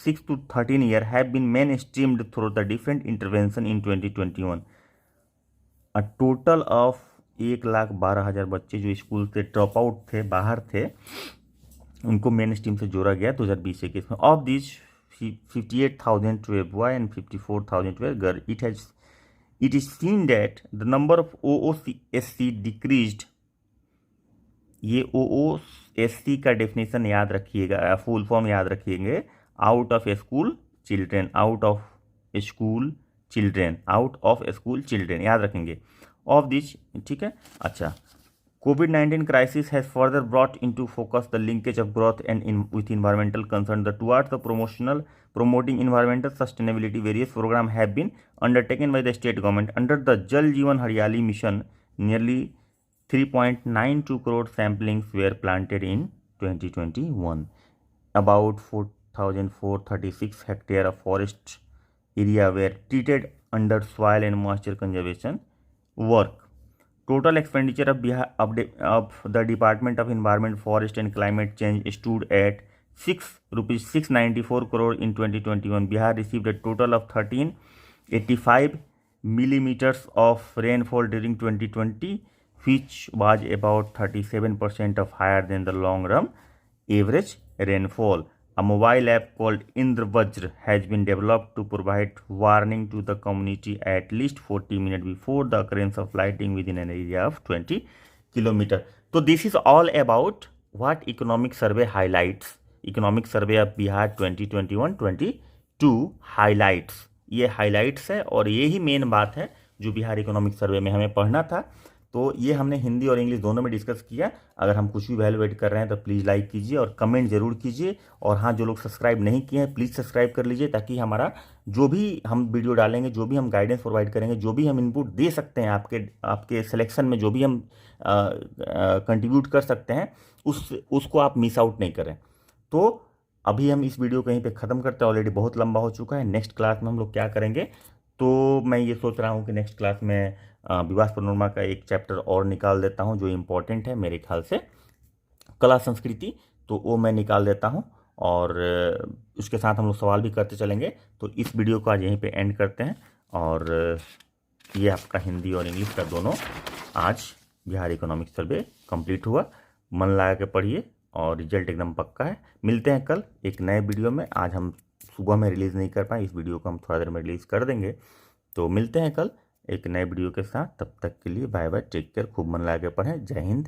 6 to 13 year have been mainstreamed through the different intervention in 2021. A total of 1,12,000 बच्चे जो school से drop out थे, बाहर थे, उनको main stream से जोड़ा गया 2020-21 में. Of this 58,000 were boy and 54,000 were girl. It is seen that the number of OOSC decreased. ये OOSC का डेफिनेशन याद रखिएगा, फुल फॉर्म याद रखिएंगे. Out of school children, out of school children, out of school children याद रखेंगे. Of this, ठीक है. अच्छा, COVID-19 crisis has further brought into focus the linkage of growth and with environmental concern. Towards the promoting environmental sustainability, various programs have been undertaken by the state government. Under the Jal Jeevan Haryali mission, nearly 3.92 crore samplings were planted in 2021. About 4,436 hectares of forest area were treated under soil and moisture conservation work. Total expenditure of the Department of Environment, Forest and Climate Change stood at ₹694 crore in 2021. Bihar received a total of 1385 millimeters of rainfall during 2020, which was about 37% of higher than the long run average rainfall. A mobile app called Indra Vajra has been developed to provide warning to the community at least 40 minutes before the occurrence of lightning within an area of 20 km. So this is all about what economic survey highlights. Economic survey of Bihar 2021-22 highlights. ये highlights है और ये ही main बात है जो Bihar economic survey में हमें पढ़ना था. तो ये हमने हिंदी और इंग्लिश दोनों में डिस्कस किया. अगर हम कुछ भी वैल्यूएट कर रहे हैं तो प्लीज़ लाइक कीजिए और कमेंट जरूर कीजिए. और हाँ, जो लोग सब्सक्राइब नहीं किए हैं प्लीज़ सब्सक्राइब कर लीजिए, ताकि हमारा जो भी हम वीडियो डालेंगे, जो भी हम गाइडेंस प्रोवाइड करेंगे, जो भी हम इनपुट दे सकते हैं आपके सिलेक्शन में, जो भी हम कंट्रीब्यूट कर सकते हैं, उसको आप मिस आउट नहीं करें. तो अभी हम इस वीडियो को यहीं पे ख़त्म करते हैं. ऑलरेडी बहुत लंबा हो चुका है. नेक्स्ट क्लास में हम लोग क्या करेंगे, तो मैं ये सोच रहा हूँ कि नेक्स्ट क्लास में विवाह पनोरमा का एक चैप्टर और निकाल देता हूँ जो इम्पोर्टेंट है मेरे ख्याल से, कला संस्कृति, तो वो मैं निकाल देता हूँ. और उसके साथ हम लोग सवाल भी करते चलेंगे. तो इस वीडियो को आज यहीं पे एंड करते हैं. और ये आपका हिंदी और इंग्लिश का दोनों आज बिहार इकोनॉमिक सर्वे कंप्लीट हुआ. मन लगा के पढ़िए और रिजल्ट एकदम पक्का है. मिलते हैं कल एक नए वीडियो में. आज हम सुबह में रिलीज़ नहीं कर पाए, इस वीडियो को हम थोड़ा देर में रिलीज़ कर देंगे. तो मिलते हैं कल एक नए वीडियो के साथ. तब तक के लिए बाय बाय, टेक केयर, खूब मन लगा के पढ़ें. जय हिंद.